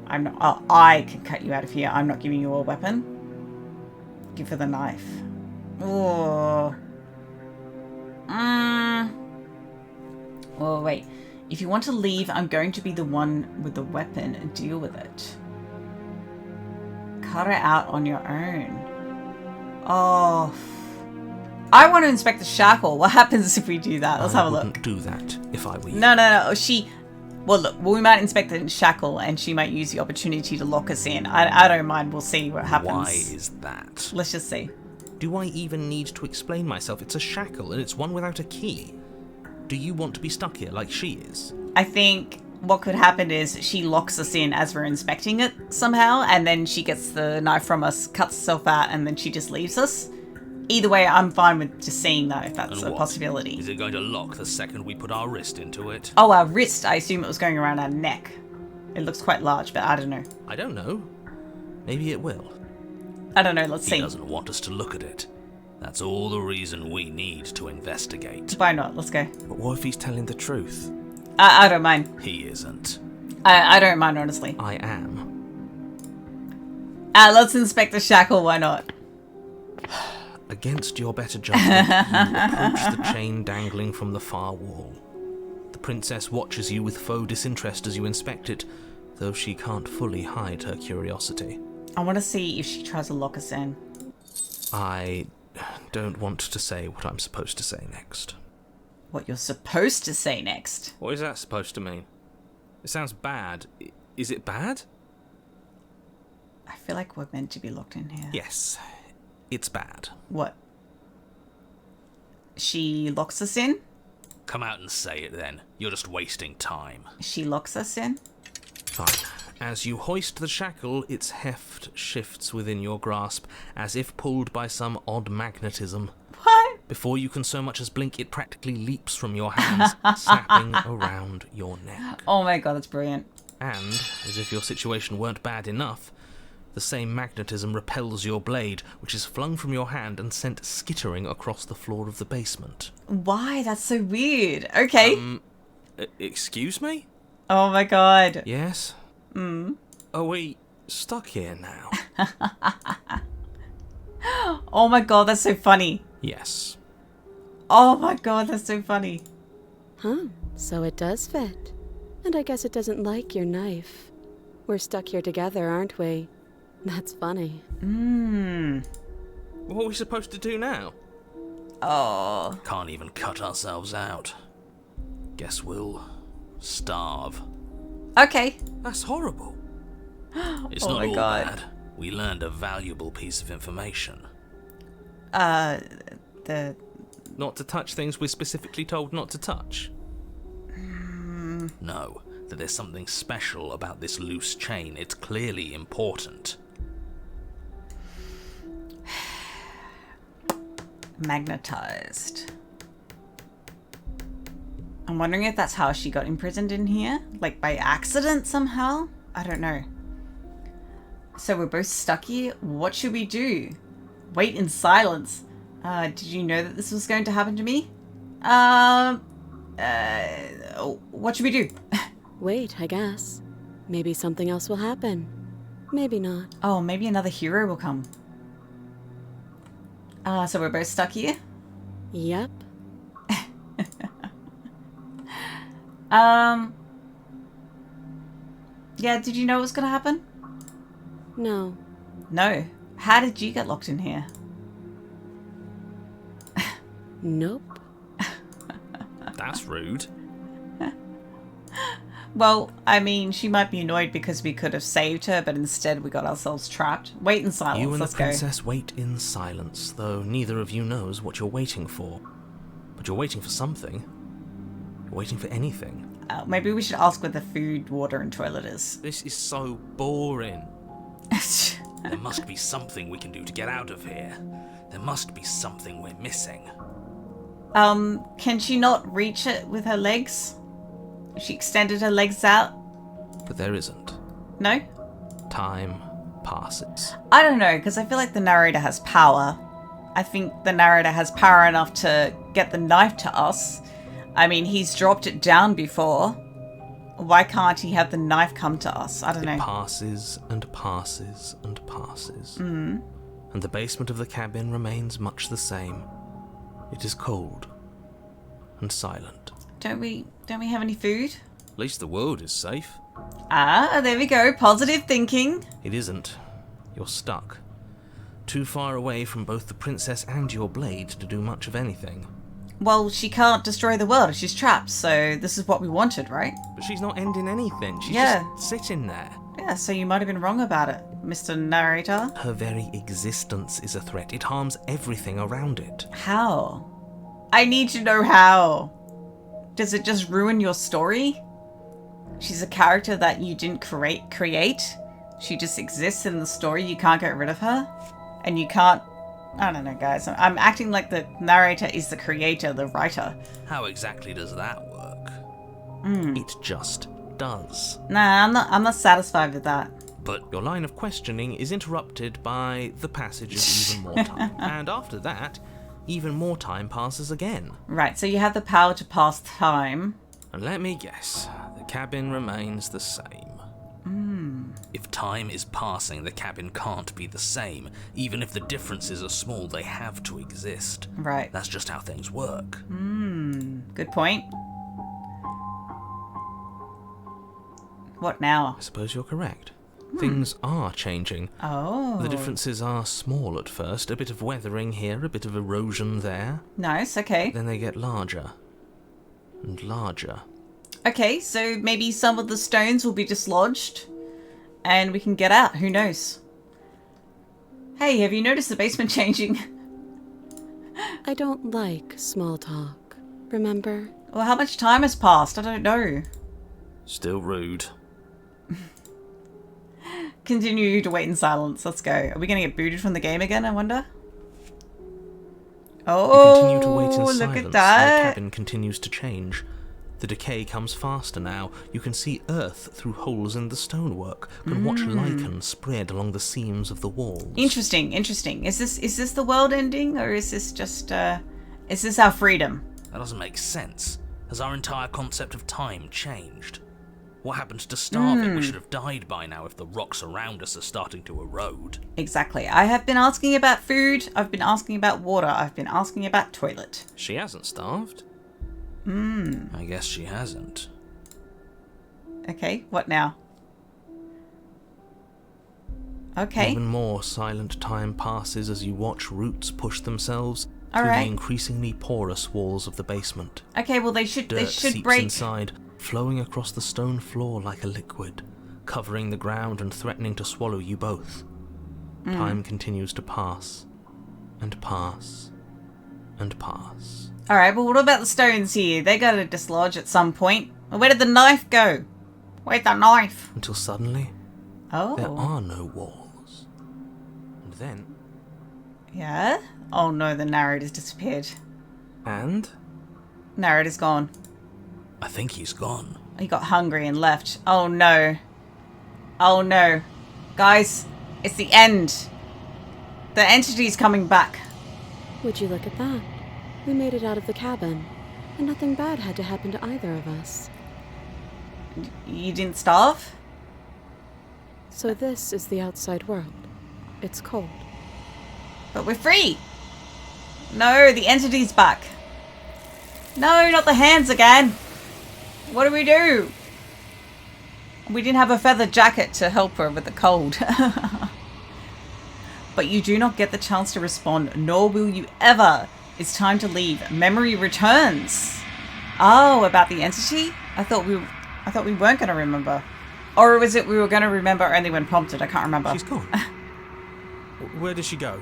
I can cut you out of here. I'm not giving you a weapon. Give her the knife. Oh. Oh, wait. If you want to leave, I'm going to be the one with the weapon and deal with it. Cut her out on your own. Oh. I want to inspect the shackle. What happens if we do that? Let's have a I look. wouldn't do that if I were you. No. Well, look, we might inspect the shackle and she might use the opportunity to lock us in. I don't mind. We'll see what happens. Why is that? Let's just see. Do I even need to explain myself? It's a shackle and it's one without a key. Do you want to be stuck here like she is? I think what could happen is she locks us in as we're inspecting it somehow, and then she gets the knife from us, cuts herself out, and then she just leaves us. Either way, I'm fine with just seeing that if that's And a what? possibility. Is it going to lock the second we put our wrist into it? Oh, our wrist. I assume it was going around our neck. It looks quite large, but I don't know. I don't know. Maybe it will. I don't know. Let's He see. doesn't want us to look at it. That's all the reason we need to investigate. Why not? Let's go. But what if he's telling the truth? I don't mind. He isn't. I don't mind, honestly. I am. Let's inspect the shackle. Why not? Against your better judgment, you approach the chain dangling from the far wall. The princess watches you with faux disinterest as you inspect it, though she can't fully hide her curiosity. I want to see if she tries to lock us in. I don't want to say what I'm supposed to say next. What you're supposed to say next. What is that supposed to mean? It sounds bad. Is it bad? I feel like we're meant to be locked in here. Yes, it's bad. What? She locks us in? Come out and say it then. You're just wasting time. She locks us in? Fine. As you hoist the shackle, its heft shifts within your grasp, as if pulled by some odd magnetism. What? Before you can so much as blink, it practically leaps from your hands, snapping around your neck. Oh my god, that's brilliant. And, as if your situation weren't bad enough, the same magnetism repels your blade, which is flung from your hand and sent skittering across the floor of the basement. Why? That's so weird. Okay. Excuse me? Oh my god. Yes? Are we stuck here now? Oh my god, that's so funny. Yes. Oh my god, that's so funny. Huh, so it does fit. And I guess it doesn't like your knife. We're stuck here together, aren't we? That's funny. What are we supposed to do now? Oh. Can't even cut ourselves out. Guess we'll starve. Okay. That's horrible. It's Oh not my all God. bad. We learned a valuable piece of information. The... Not to touch things we're specifically told not to touch. No, that there's something special about this loose chain. It's clearly important. Magnetized. I'm wondering if that's how she got imprisoned in here? Like by accident somehow? I don't know. So we're both stuck here. What should we do? Wait in silence. Did you know that this was going to happen to me? What should we do? Wait, I guess. Maybe something else will happen. Maybe not. Oh, maybe another hero will come. So we're both stuck here? Yep. Yeah, did you know it was gonna happen? No. No. How did you get locked in here? Nope. That's rude. Well, I mean, she might be annoyed because we could have saved her, but instead we got ourselves trapped. Wait in silence, You and let's the go. princess wait in silence, though neither of you knows what you're waiting for. But you're waiting for something. You're waiting for anything. Maybe we should ask where the food, water, and toilet is. This is so boring. There must be something we can do to get out of here. There must be something we're missing. Can she not reach it with her legs? She extended her legs out? But there isn't. No? Time passes. I don't know, because I feel like the narrator has power. I think the narrator has power enough to get the knife to us. I mean, he's dropped it down before. Why can't he have the knife come to us? I don't know. It passes and passes and passes. And the basement of the cabin remains much the same. It is cold and silent. Don't we have any food? At least the world is safe. Ah, there we go. Positive thinking. It isn't. You're stuck. Too far away from both the princess and your blade to do much of anything. Well, she can't destroy the world if she's trapped, so this is what we wanted, right? But she's not ending anything. She's Yeah. just sitting there. Yeah, so you might have been wrong about it, Mr. Narrator. Her very existence is a threat. It harms everything around it. How? I need to know how. Does it just ruin your story? She's a character that you didn't create. She just exists in the story. You can't get rid of her. And you can't... I don't know, guys. I'm acting like the narrator is the creator, the writer. How exactly does that work? It just does. Nah, I'm not satisfied with that. But Your line of questioning is interrupted by the passage of even more time. And after that, even more time passes again. Right, so you have the power to pass time. And let me guess, the cabin remains the same. if time is passing, the cabin can't be the same. Even if the differences are small, they have to exist. Right. That's just how things work. Good point. What now? I suppose you're correct. Things are changing. Oh. The differences are small at first, a bit of weathering here, a bit of erosion there. Nice, okay. Then they get larger and larger. Okay, so maybe some of the stones will be dislodged and we can get out. Who knows? Hey, have you noticed the basement changing? I don't like small talk, remember? Well, how much time has passed? I don't know. Still rude. continue to wait in silence. Let's go. Are we going to get booted from the game again, I wonder? You Oh, continue to wait in look silence. at The that. cabin continues to change. The decay comes faster now. You can see earth through holes in the stonework, can watch lichen spread along the seams of the walls. Interesting, interesting. Is this the world ending, or is this just is this our freedom? That doesn't make sense. Has our entire concept of time changed? What happened to starving? We should have died by now if the rocks around us are starting to erode. Exactly. I have been asking about food. I've been asking about water. I've been asking about toilet. She hasn't starved. I guess she hasn't. Okay, what now? Okay. Even more silent time passes as you watch roots push themselves through Alright. the increasingly porous walls of the basement. Okay, well they should Dirt seeps break. inside, flowing across the stone floor like a liquid, covering the ground and threatening to swallow you both. Time continues to pass, and pass, and pass. Alright, but what about the stones here? They gotta dislodge at some point. Where did the knife go? Where's the knife? Until suddenly, there Oh. are no walls. And then, Yeah? Oh no, the narrator's disappeared. and Narrator's gone. I think he's gone. He got hungry and left. Oh no. Oh no. Guys, it's the end. The entity's coming back. Would you look at that? We made it out of the cabin, and nothing bad had to happen to either of us. You didn't starve? So this is the outside world. It's cold. But we're free. No, the entity's back. No, not the hands again. What do we do? We didn't have a feather jacket to help her with the cold. But you do not get the chance to respond, nor will you ever. It's time to leave. Memory returns. Oh, about the entity? I thought we weren't going to remember. Or was it we were going to remember only when prompted? I can't remember. She's gone. Where did she go?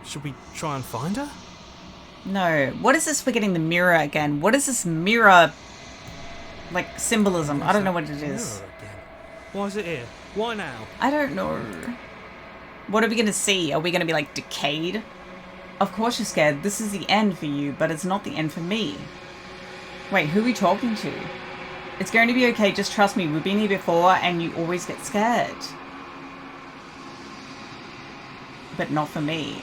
Should we try and find her? No. What is this for getting the mirror again? What is this mirror, like, symbolism? I don't know what it is. Mirror again. Why is it here? Why now? I don't know. What are we going to see? Are we going to be, like, decayed? Of course you're scared. This is the end for you, but it's not the end for me. Wait, who are we talking to? It's going to be okay. Just trust me. We've been here before, and you always get scared. But not for me.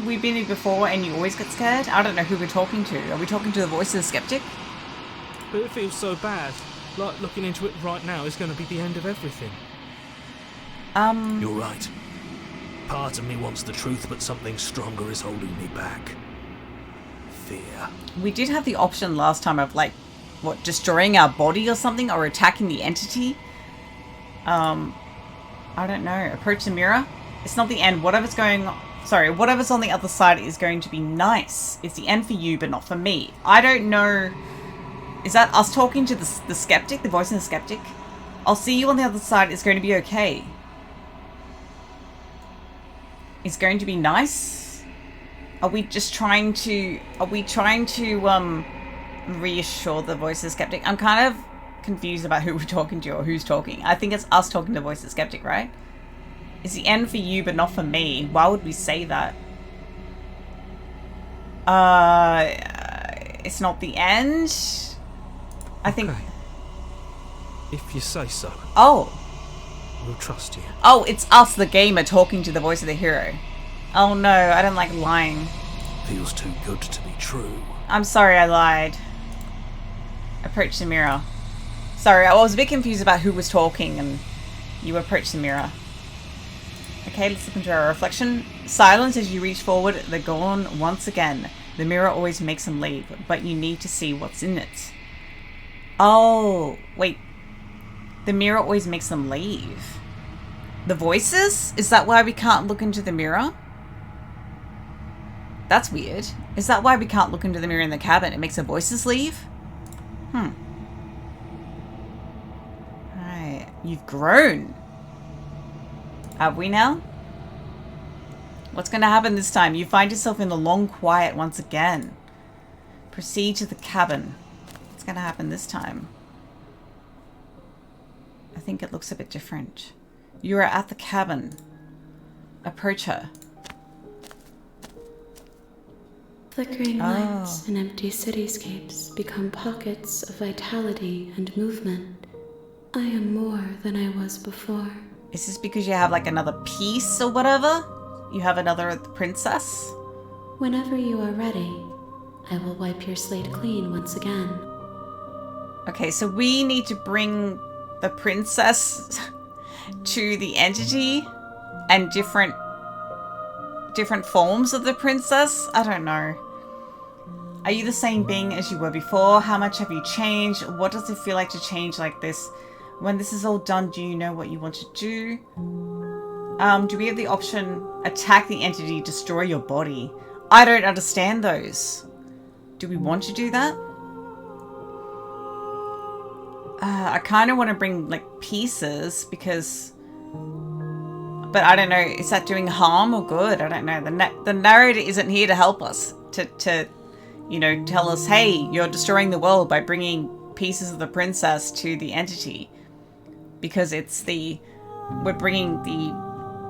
We've been here before and you always get scared? I don't know who we're talking to. Are we talking to the voice of the skeptic? But it feels so bad. Like looking into it right now is going to be the end of everything. You're right. Part of me wants the truth, but something stronger is holding me back. Fear. We did have the option last time of, like, what, destroying our body or something, or attacking the entity? I don't know. Approach the mirror? It's not the end. Whatever's on the other side is going to be nice. It's the end for you, but not for me. I don't know. Is that us talking to the skeptic? The voice of the skeptic? I'll see you on the other side. It's going to be okay. It's going to be nice? Are we just trying to... reassure the voice of the skeptic? I'm kind of confused about who we're talking to or who's talking. I think it's us talking to the voice of the skeptic, right? It's the end for you, but not for me. Why would we say that? It's not the end? I think... Okay. If you say so, Oh. we'll trust you. Oh, it's us, the gamer, talking to the voice of the hero. Oh no, I don't like lying. Feels too good to be true. I'm sorry I lied. Approach the mirror. Sorry, I was a bit confused about who was talking and you approach the mirror. Okay, let's look into our reflection. Silence as you reach forward. They're gone once again. The mirror always makes them leave, but you need to see what's in it. Oh, wait. The mirror always makes them leave. The voices? Is that why we can't look into the mirror? That's weird. Is that why we can't look into the mirror in the cabin? It makes the voices leave? Right. You've grown. Have we now? What's going to happen this time? You find yourself in the long quiet once again. Proceed to the cabin. What's going to happen this time? I think it looks a bit different. You are at the cabin. Approach her. Flickering lights and empty cityscapes become pockets of vitality and movement. I am more than I was before. Is this because you have like another piece or whatever? You have another princess? Whenever you are ready, I will wipe your slate clean once again. Okay, so we need to bring the princess to the entity and different forms of the princess? I don't know. Are you the same being as you were before? How much have you changed? What does it feel like to change like this? When this is all done, do you know what you want to do? Do we have the option attack the entity, destroy your body? I don't understand those. Do we want to do that? I kind of want to bring like pieces because... But I don't know, is that doing harm or good? I don't know. The narrator isn't here to help us. To you know, tell us, hey, you're destroying the world by bringing pieces of the princess to the entity. Because it's we're bringing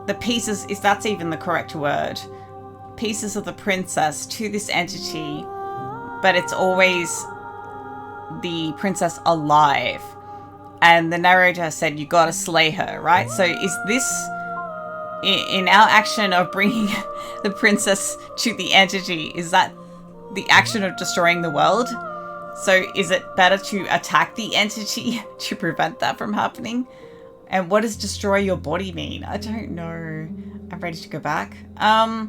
the pieces, if that's even the correct word, pieces of the princess to this entity, but it's always the princess alive. And the narrator said, you gotta slay her, right? So is this, in our action of bringing the princess to the entity, is that the action of destroying the world? So is it better to attack the entity to prevent that from happening? And what does destroy your body mean? I don't know. I'm ready to go back. Are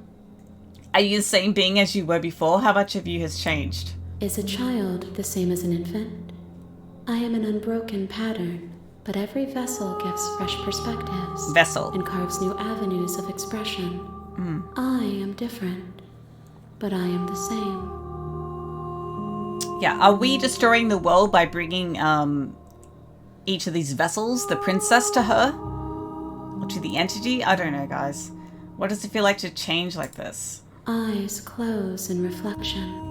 you the same being as you were before? How much of you has changed? Is a child the same as an infant? I am an unbroken pattern, but every vessel gives fresh perspectives. Vessel. And carves new avenues of expression. I am different, but I am the same. Yeah, are we destroying the world by bringing each of these vessels, the princess to her? Or to the entity? I don't know, guys. What does it feel like to change like this? Eyes close in reflection.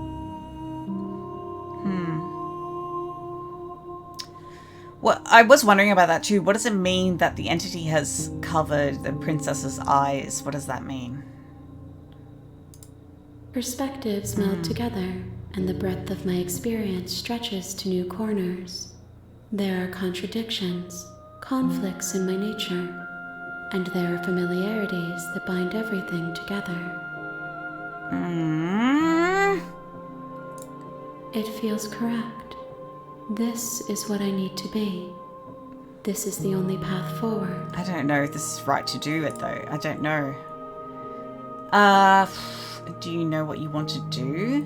Well, I was wondering about that too. What does it mean that the entity has covered the princess's eyes? What does that mean? Perspectives meld together, and the breadth of my experience stretches to new corners. There are contradictions, conflicts in my nature, and there are familiarities that bind everything together. It feels correct. This is what I need to be. This is the only path forward. I don't know if this is right to do it though. I don't know. Do you know what you want to do?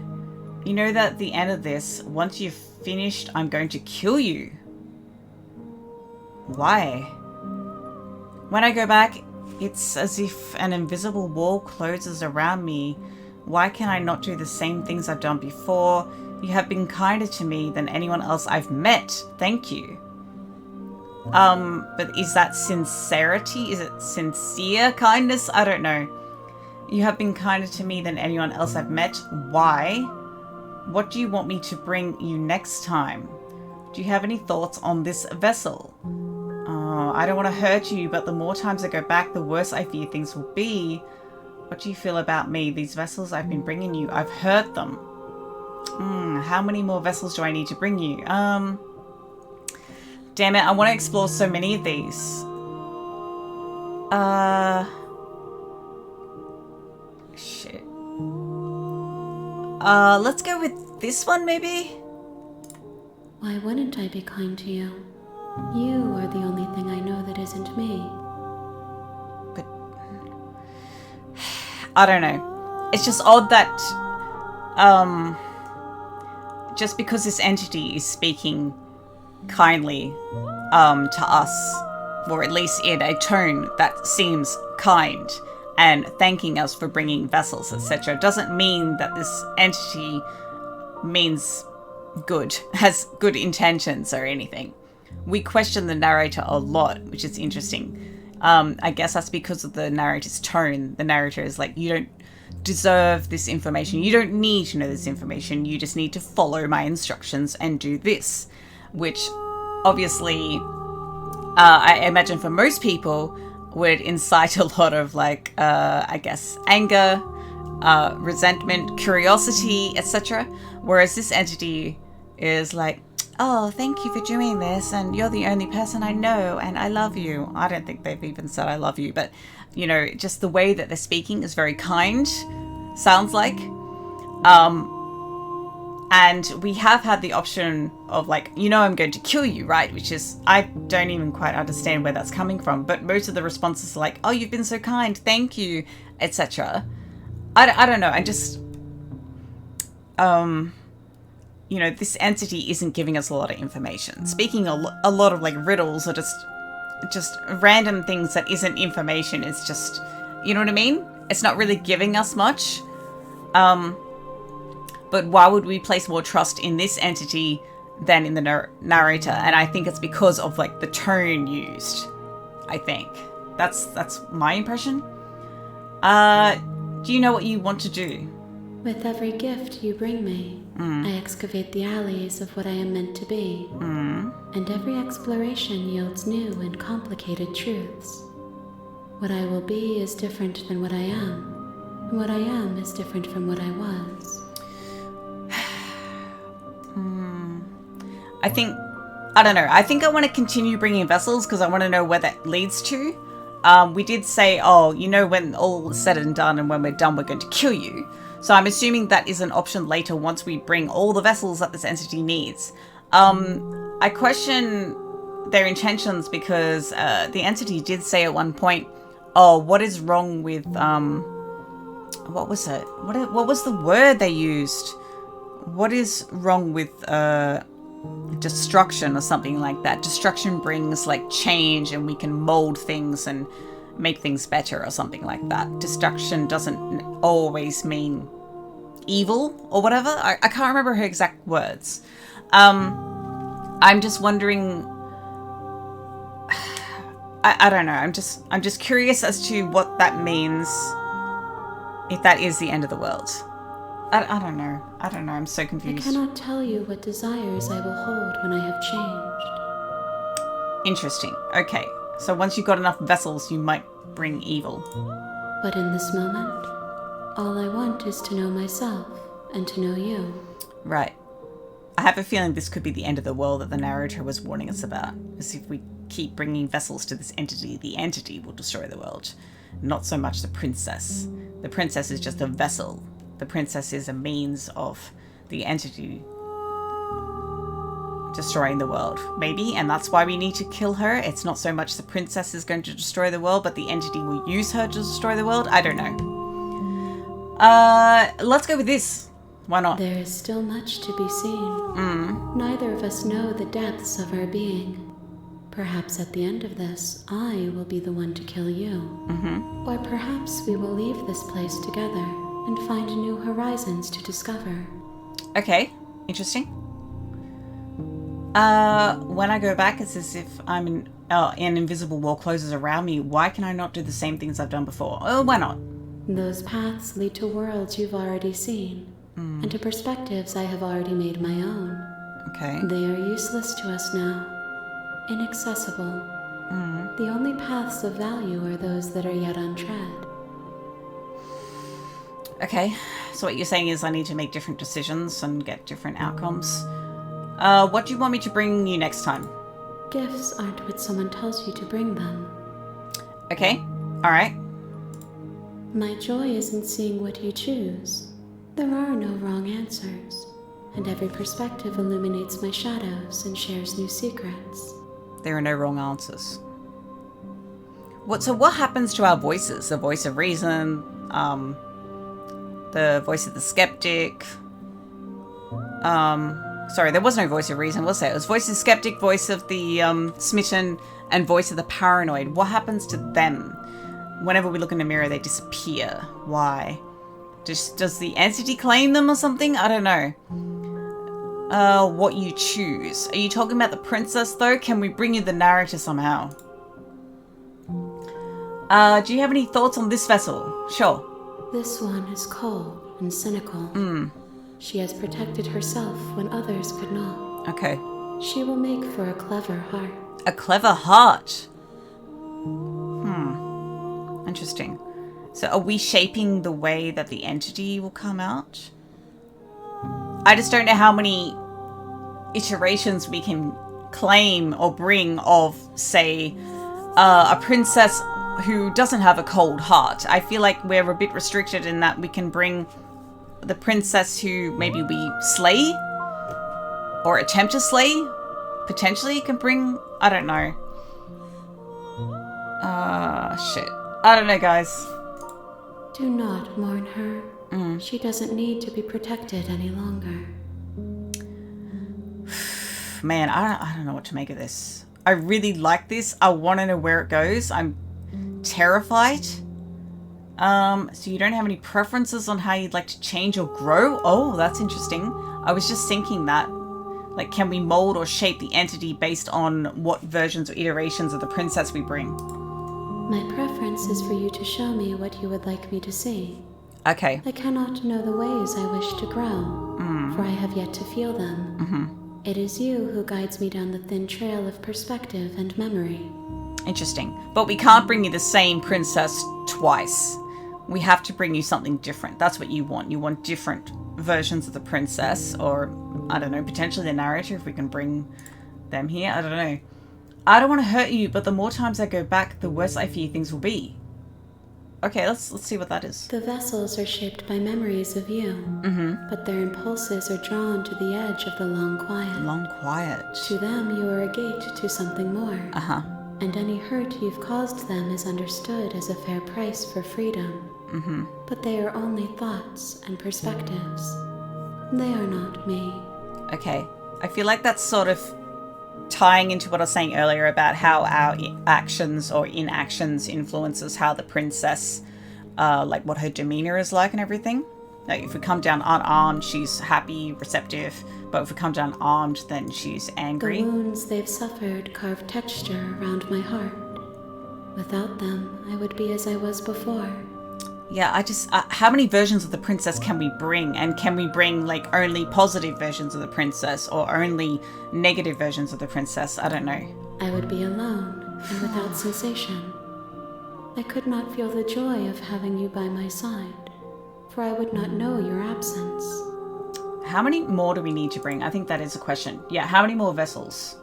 You know that at the end of this, once you've finished, I'm going to kill you. Why? When I go back, it's as if an invisible wall closes around me. Why can I not do the same things I've done before? You have been kinder to me than anyone else I've met. Thank you. But is that sincerity? Is it sincere kindness? I don't know. You have been kinder to me than anyone else I've met. Why? What do you want me to bring you next time? Do you have any thoughts on this vessel? I don't want to hurt you, but the more times I go back, the worse I fear things will be. What do you feel about me? These vessels I've been bringing you, I've hurt them. How many more vessels do I need to bring you? Damn it, I want to explore so many of these. Shit. Let's go with this one, maybe? Why wouldn't I be kind to you? You are the only thing I know that isn't me. But... I don't know. It's just odd that... just because this entity is speaking kindly to us, or at least in a tone that seems kind, and thanking us for bringing vessels, etc., doesn't mean that this entity means good, has good intentions or anything. We question the narrator a lot, which is interesting. I guess that's because of the narrator's tone. The narrator is like, you don't deserve this information. You don't need to know this information. You just need to follow my instructions and do this. Which, obviously, I imagine for most people, would incite a lot of like, I guess, anger, resentment, curiosity, etc. Whereas this entity is like, oh, thank you for doing this, and you're the only person I know, and I love you. I don't think they've even said I love you, but, you know, just the way that they're speaking is very kind, sounds like. And we have had the option of like, you know, I'm going to kill you, right? Which is, I don't even quite understand where that's coming from, but most of the responses are like, oh, you've been so kind, thank you, etc. I don't know, I just... you know, this entity isn't giving us a lot of information. Speaking a lot of like riddles or just random things that isn't information is just, you know what I mean? It's not really giving us much. But why would we place more trust in this entity than in the narrator? And I think it's because of like the tone used, I think. That's my impression. Do you know what you want to do? With every gift you bring me, I excavate the alleys of what I am meant to be, and every exploration yields new and complicated truths. What I will be is different than what I am, and what I am is different from what I was. I think, I don't know, I think I want to continue bringing vessels because I want to know where that leads to. We did say, oh, you know, when all is said and done and when we're done, we're going to kill you. So I'm assuming that is an option later once we bring all the vessels that this entity needs. I question their intentions because the entity did say at one point, oh, what is wrong with, what was it? What was the word they used? What is wrong with destruction or something like that? Destruction brings like change and we can mold things and make things better or something like that. Destruction doesn't always mean evil or whatever. I can't remember her exact words. I'm just wondering, I don't know, I'm just curious as to what that means, if that is the end of the world. I don't know, I'm so confused. I cannot tell you what desires I will hold when I have changed. Interesting. Okay, so once you've got enough vessels, you might bring evil. But in this moment, all I want is to know myself and to know you. Right. I have a feeling this could be the end of the world that the narrator was warning us about. As if we keep bringing vessels to this entity, the entity will destroy the world. Not so much the princess. The princess is just a vessel. The princess is a means of the entity destroying the world, maybe, and that's why we need to kill her. It's not so much the princess is going to destroy the world, but the entity will use her to destroy the world. I don't know. Let's go with this. Why not? There is still much to be seen. Neither of us know the depths of our being. Perhaps at the end of this, I will be the one to kill you. Or perhaps we will leave this place together and find new horizons to discover. Okay, interesting. When I go back, it's as if I'm an invisible wall closes around me. Why can I not do the same things I've done before? Oh, why not? Those paths lead to worlds you've already seen, and to perspectives I have already made my own. Okay. They are useless to us now, inaccessible. The only paths of value are those that are yet untread. Okay, so what you're saying is I need to make different decisions and get different outcomes. What do you want me to bring you next time? Gifts aren't what someone tells you to bring them. Okay, alright. My joy is in seeing what you choose. There are no wrong answers, and every perspective illuminates my shadows and shares new secrets. There are no wrong answers. So what happens to our voices? The voice of reason, the voice of the skeptic. Sorry, there was no voice of reason, was there? It was voice of the skeptic, voice of the smitten, and voice of the paranoid. What happens to them? Whenever we look in the mirror, they disappear. Why? Does the entity claim them or something? I don't know. What you choose. Are you talking about the princess, though? Can we bring you the narrator somehow? Do you have any thoughts on this vessel? Sure. This one is cold and cynical. She has protected herself when others could not. Okay. She will make for a clever heart. A clever heart. Interesting. So are we shaping the way that the entity will come out? I just don't know how many iterations we can claim or bring of, say, a princess who doesn't have a cold heart. I feel like we're a bit restricted in that we can bring the princess who maybe we slay or attempt to slay. Potentially can bring, I don't know. Shit. I don't know, guys. Do not mourn her. She doesn't need to be protected any longer. Man, I don't know what to make of this. I really like this. I want to know where it goes. I'm terrified. So you don't have any preferences on how you'd like to change or grow? Oh, that's interesting. I was just thinking that. Like, can we mold or shape the entity based on what versions or iterations of the princess we bring? My preference is for you to show me what you would like me to see. Okay. I cannot know the ways I wish to grow, for I have yet to feel them. It is you who guides me down the thin trail of perspective and memory. Interesting. But we can't bring you the same princess twice. We have to bring you something different. That's what you want. You want different versions of the princess, or, I don't know, potentially the narrator, if we can bring them here. I don't know. I don't want to hurt you, but the more times I go back, the worse I fear things will be. Okay, let's see what that is. The vessels are shaped by memories of you, but their impulses are drawn to the edge of the long quiet. Long quiet. To them, you are a gate to something more. Uh-huh. And any hurt you've caused them is understood as a fair price for freedom. But they are only thoughts and perspectives. They are not me. Okay. I feel like that's sort of tying into what I was saying earlier about how our actions or inactions influences how the princess, like what her demeanor is like and everything. Like if we come down unarmed, she's happy, receptive. But if we come down armed, then she's angry. The wounds they've suffered carve texture around my heart. Without them, I would be as I was before. Yeah, I just... how many versions of the princess can we bring? And can we bring, like, only positive versions of the princess or only negative versions of the princess? I don't know. I would be alone and without sensation. I could not feel the joy of having you by my side, for I would not know your absence. How many more do we need to bring? I think that is a question. Yeah, how many more vessels?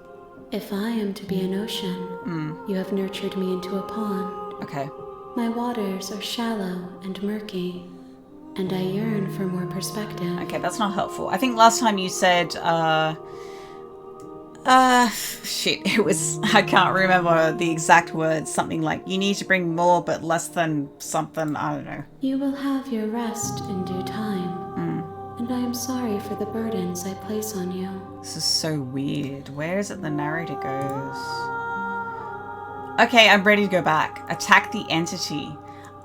If I am to be an ocean, you have nurtured me into a pond. Okay. My waters are shallow and murky, and I yearn for more perspective. Okay, that's not helpful. I think last time you said, shit, it was, I can't remember the exact words. Something like, you need to bring more, but less than something, I don't know. You will have your rest in due time, and I am sorry for the burdens I place on you. This is so weird. Where is it the narrator goes? Okay, I'm ready to go back. Attack the entity.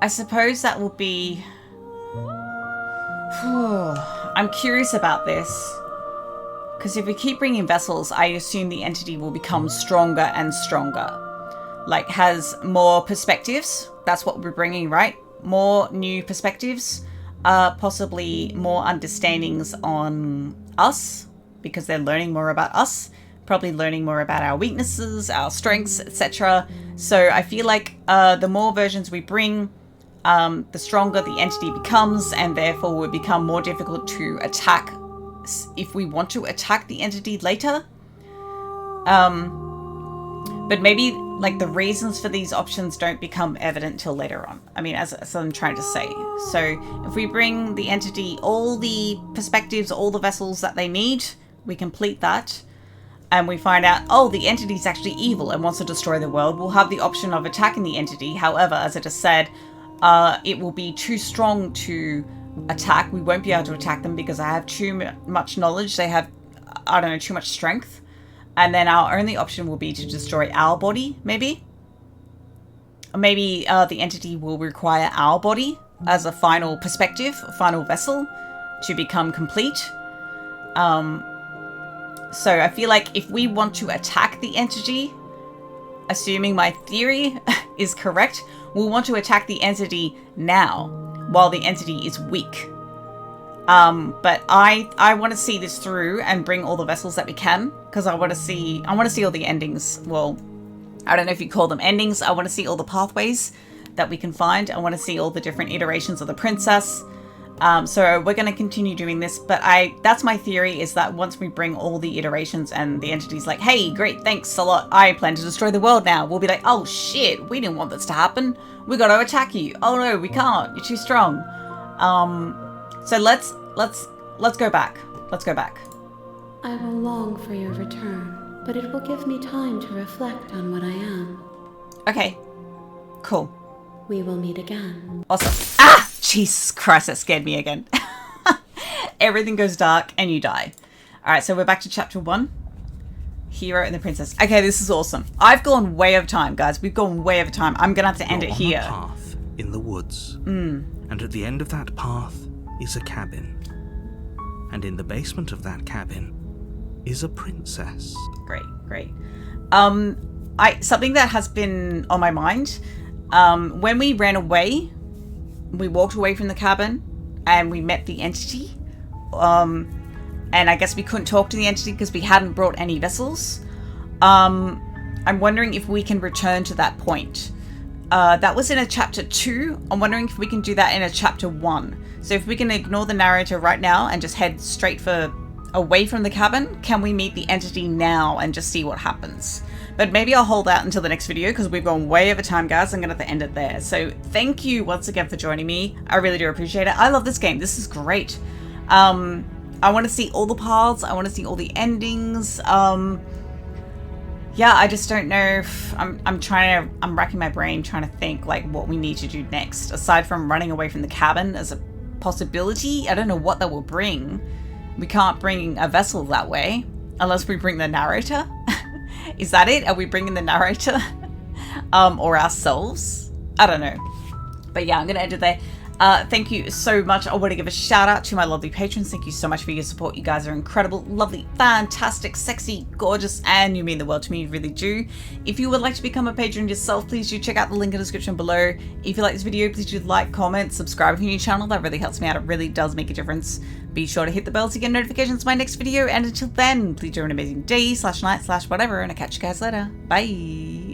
I suppose that will be... I'm curious about this. Because if we keep bringing vessels, I assume the entity will become stronger and stronger. Like, has more perspectives. That's what we're bringing, right? More new perspectives. Possibly more understandings on us. Because they're learning more about us. Probably learning more about our weaknesses, our strengths, etc. So I feel like the more versions we bring, the stronger the entity becomes, and therefore will become more difficult to attack if we want to attack the entity later. But maybe like the reasons for these options don't become evident till later on. I mean, as I'm trying to say. So if we bring the entity all the perspectives, all the vessels that they need, we complete that. And we find out, oh, the entity is actually evil and wants to destroy the world, we'll have the option of attacking the entity. However, as I just said, it will be too strong to attack. We won't be able to attack them because I have too much knowledge. They have, I don't know, too much strength. And then our only option will be to destroy our body, maybe. Or maybe the entity will require our body as a final perspective, a final vessel to become complete. So I feel like if we want to attack the entity, assuming my theory is correct, we'll want to attack the entity now, while the entity is weak. But I want to see this through and bring all the vessels that we can, because I want to see all the endings. Well, I don't know if you call them endings. I want to see all the pathways that we can find. I want to see all the different iterations of the princess. So we're going to continue doing this, but that's my theory, is that once we bring all the iterations and the entities like, hey, great, thanks a lot, I plan to destroy the world now, we'll be like, oh shit, we didn't want this to happen. We got to attack you. Oh no, we can't. You're too strong. So let's go back. Let's go back. I will long for your return, but it will give me time to reflect on what I am. Okay, cool. We will meet again. Awesome. Ah! Jesus Christ, that scared me again. Everything goes dark and you die. Alright, so we're back to chapter 1. Hero and the princess. Okay, this is awesome. I've gone way over time, guys. We've gone way over time. I'm gonna have to end it here. On a path in the woods. And at the end of that path is a cabin. And in the basement of that cabin is a princess. Great, great. Something that has been on my mind, when we ran away, we walked away from the cabin and we met the entity. And I guess we couldn't talk to the entity because we hadn't brought any vessels. I'm wondering if we can return to that point. That was in a chapter 2. I'm wondering if we can do that in a chapter 1. So if we can ignore the narrator right now and just head straight away from the cabin, can we meet the entity now and just see what happens? But maybe I'll hold out until the next video because we've gone way over time, guys. I'm going to have to end it there. So thank you once again for joining me. I really do appreciate it. I love this game. This is great. I want to see all the paths. I want to see all the endings. Yeah, I just don't know if I'm racking my brain trying to think like what we need to do next. Aside from running away from the cabin as a possibility, I don't know what that will bring. We can't bring a vessel that way unless we bring the narrator. Is that it? Are we bringing the narrator? Or ourselves? I don't know. But yeah, I'm going to end it there. Thank you so much. I want to give a shout out to my lovely patrons. Thank you so much for your support. You guys are incredible, lovely, fantastic, sexy, gorgeous, and you mean the world to me. You really do. If you would like to become a patron yourself, please do check out the link in the description below. If you like this video, please do like, comment, subscribe if you're new channel. That really helps me out. It really does make a difference. Be sure to hit the bell to get notifications of my next video. And until then, please do an amazing day /night/whatever. And I'll catch you guys later. Bye.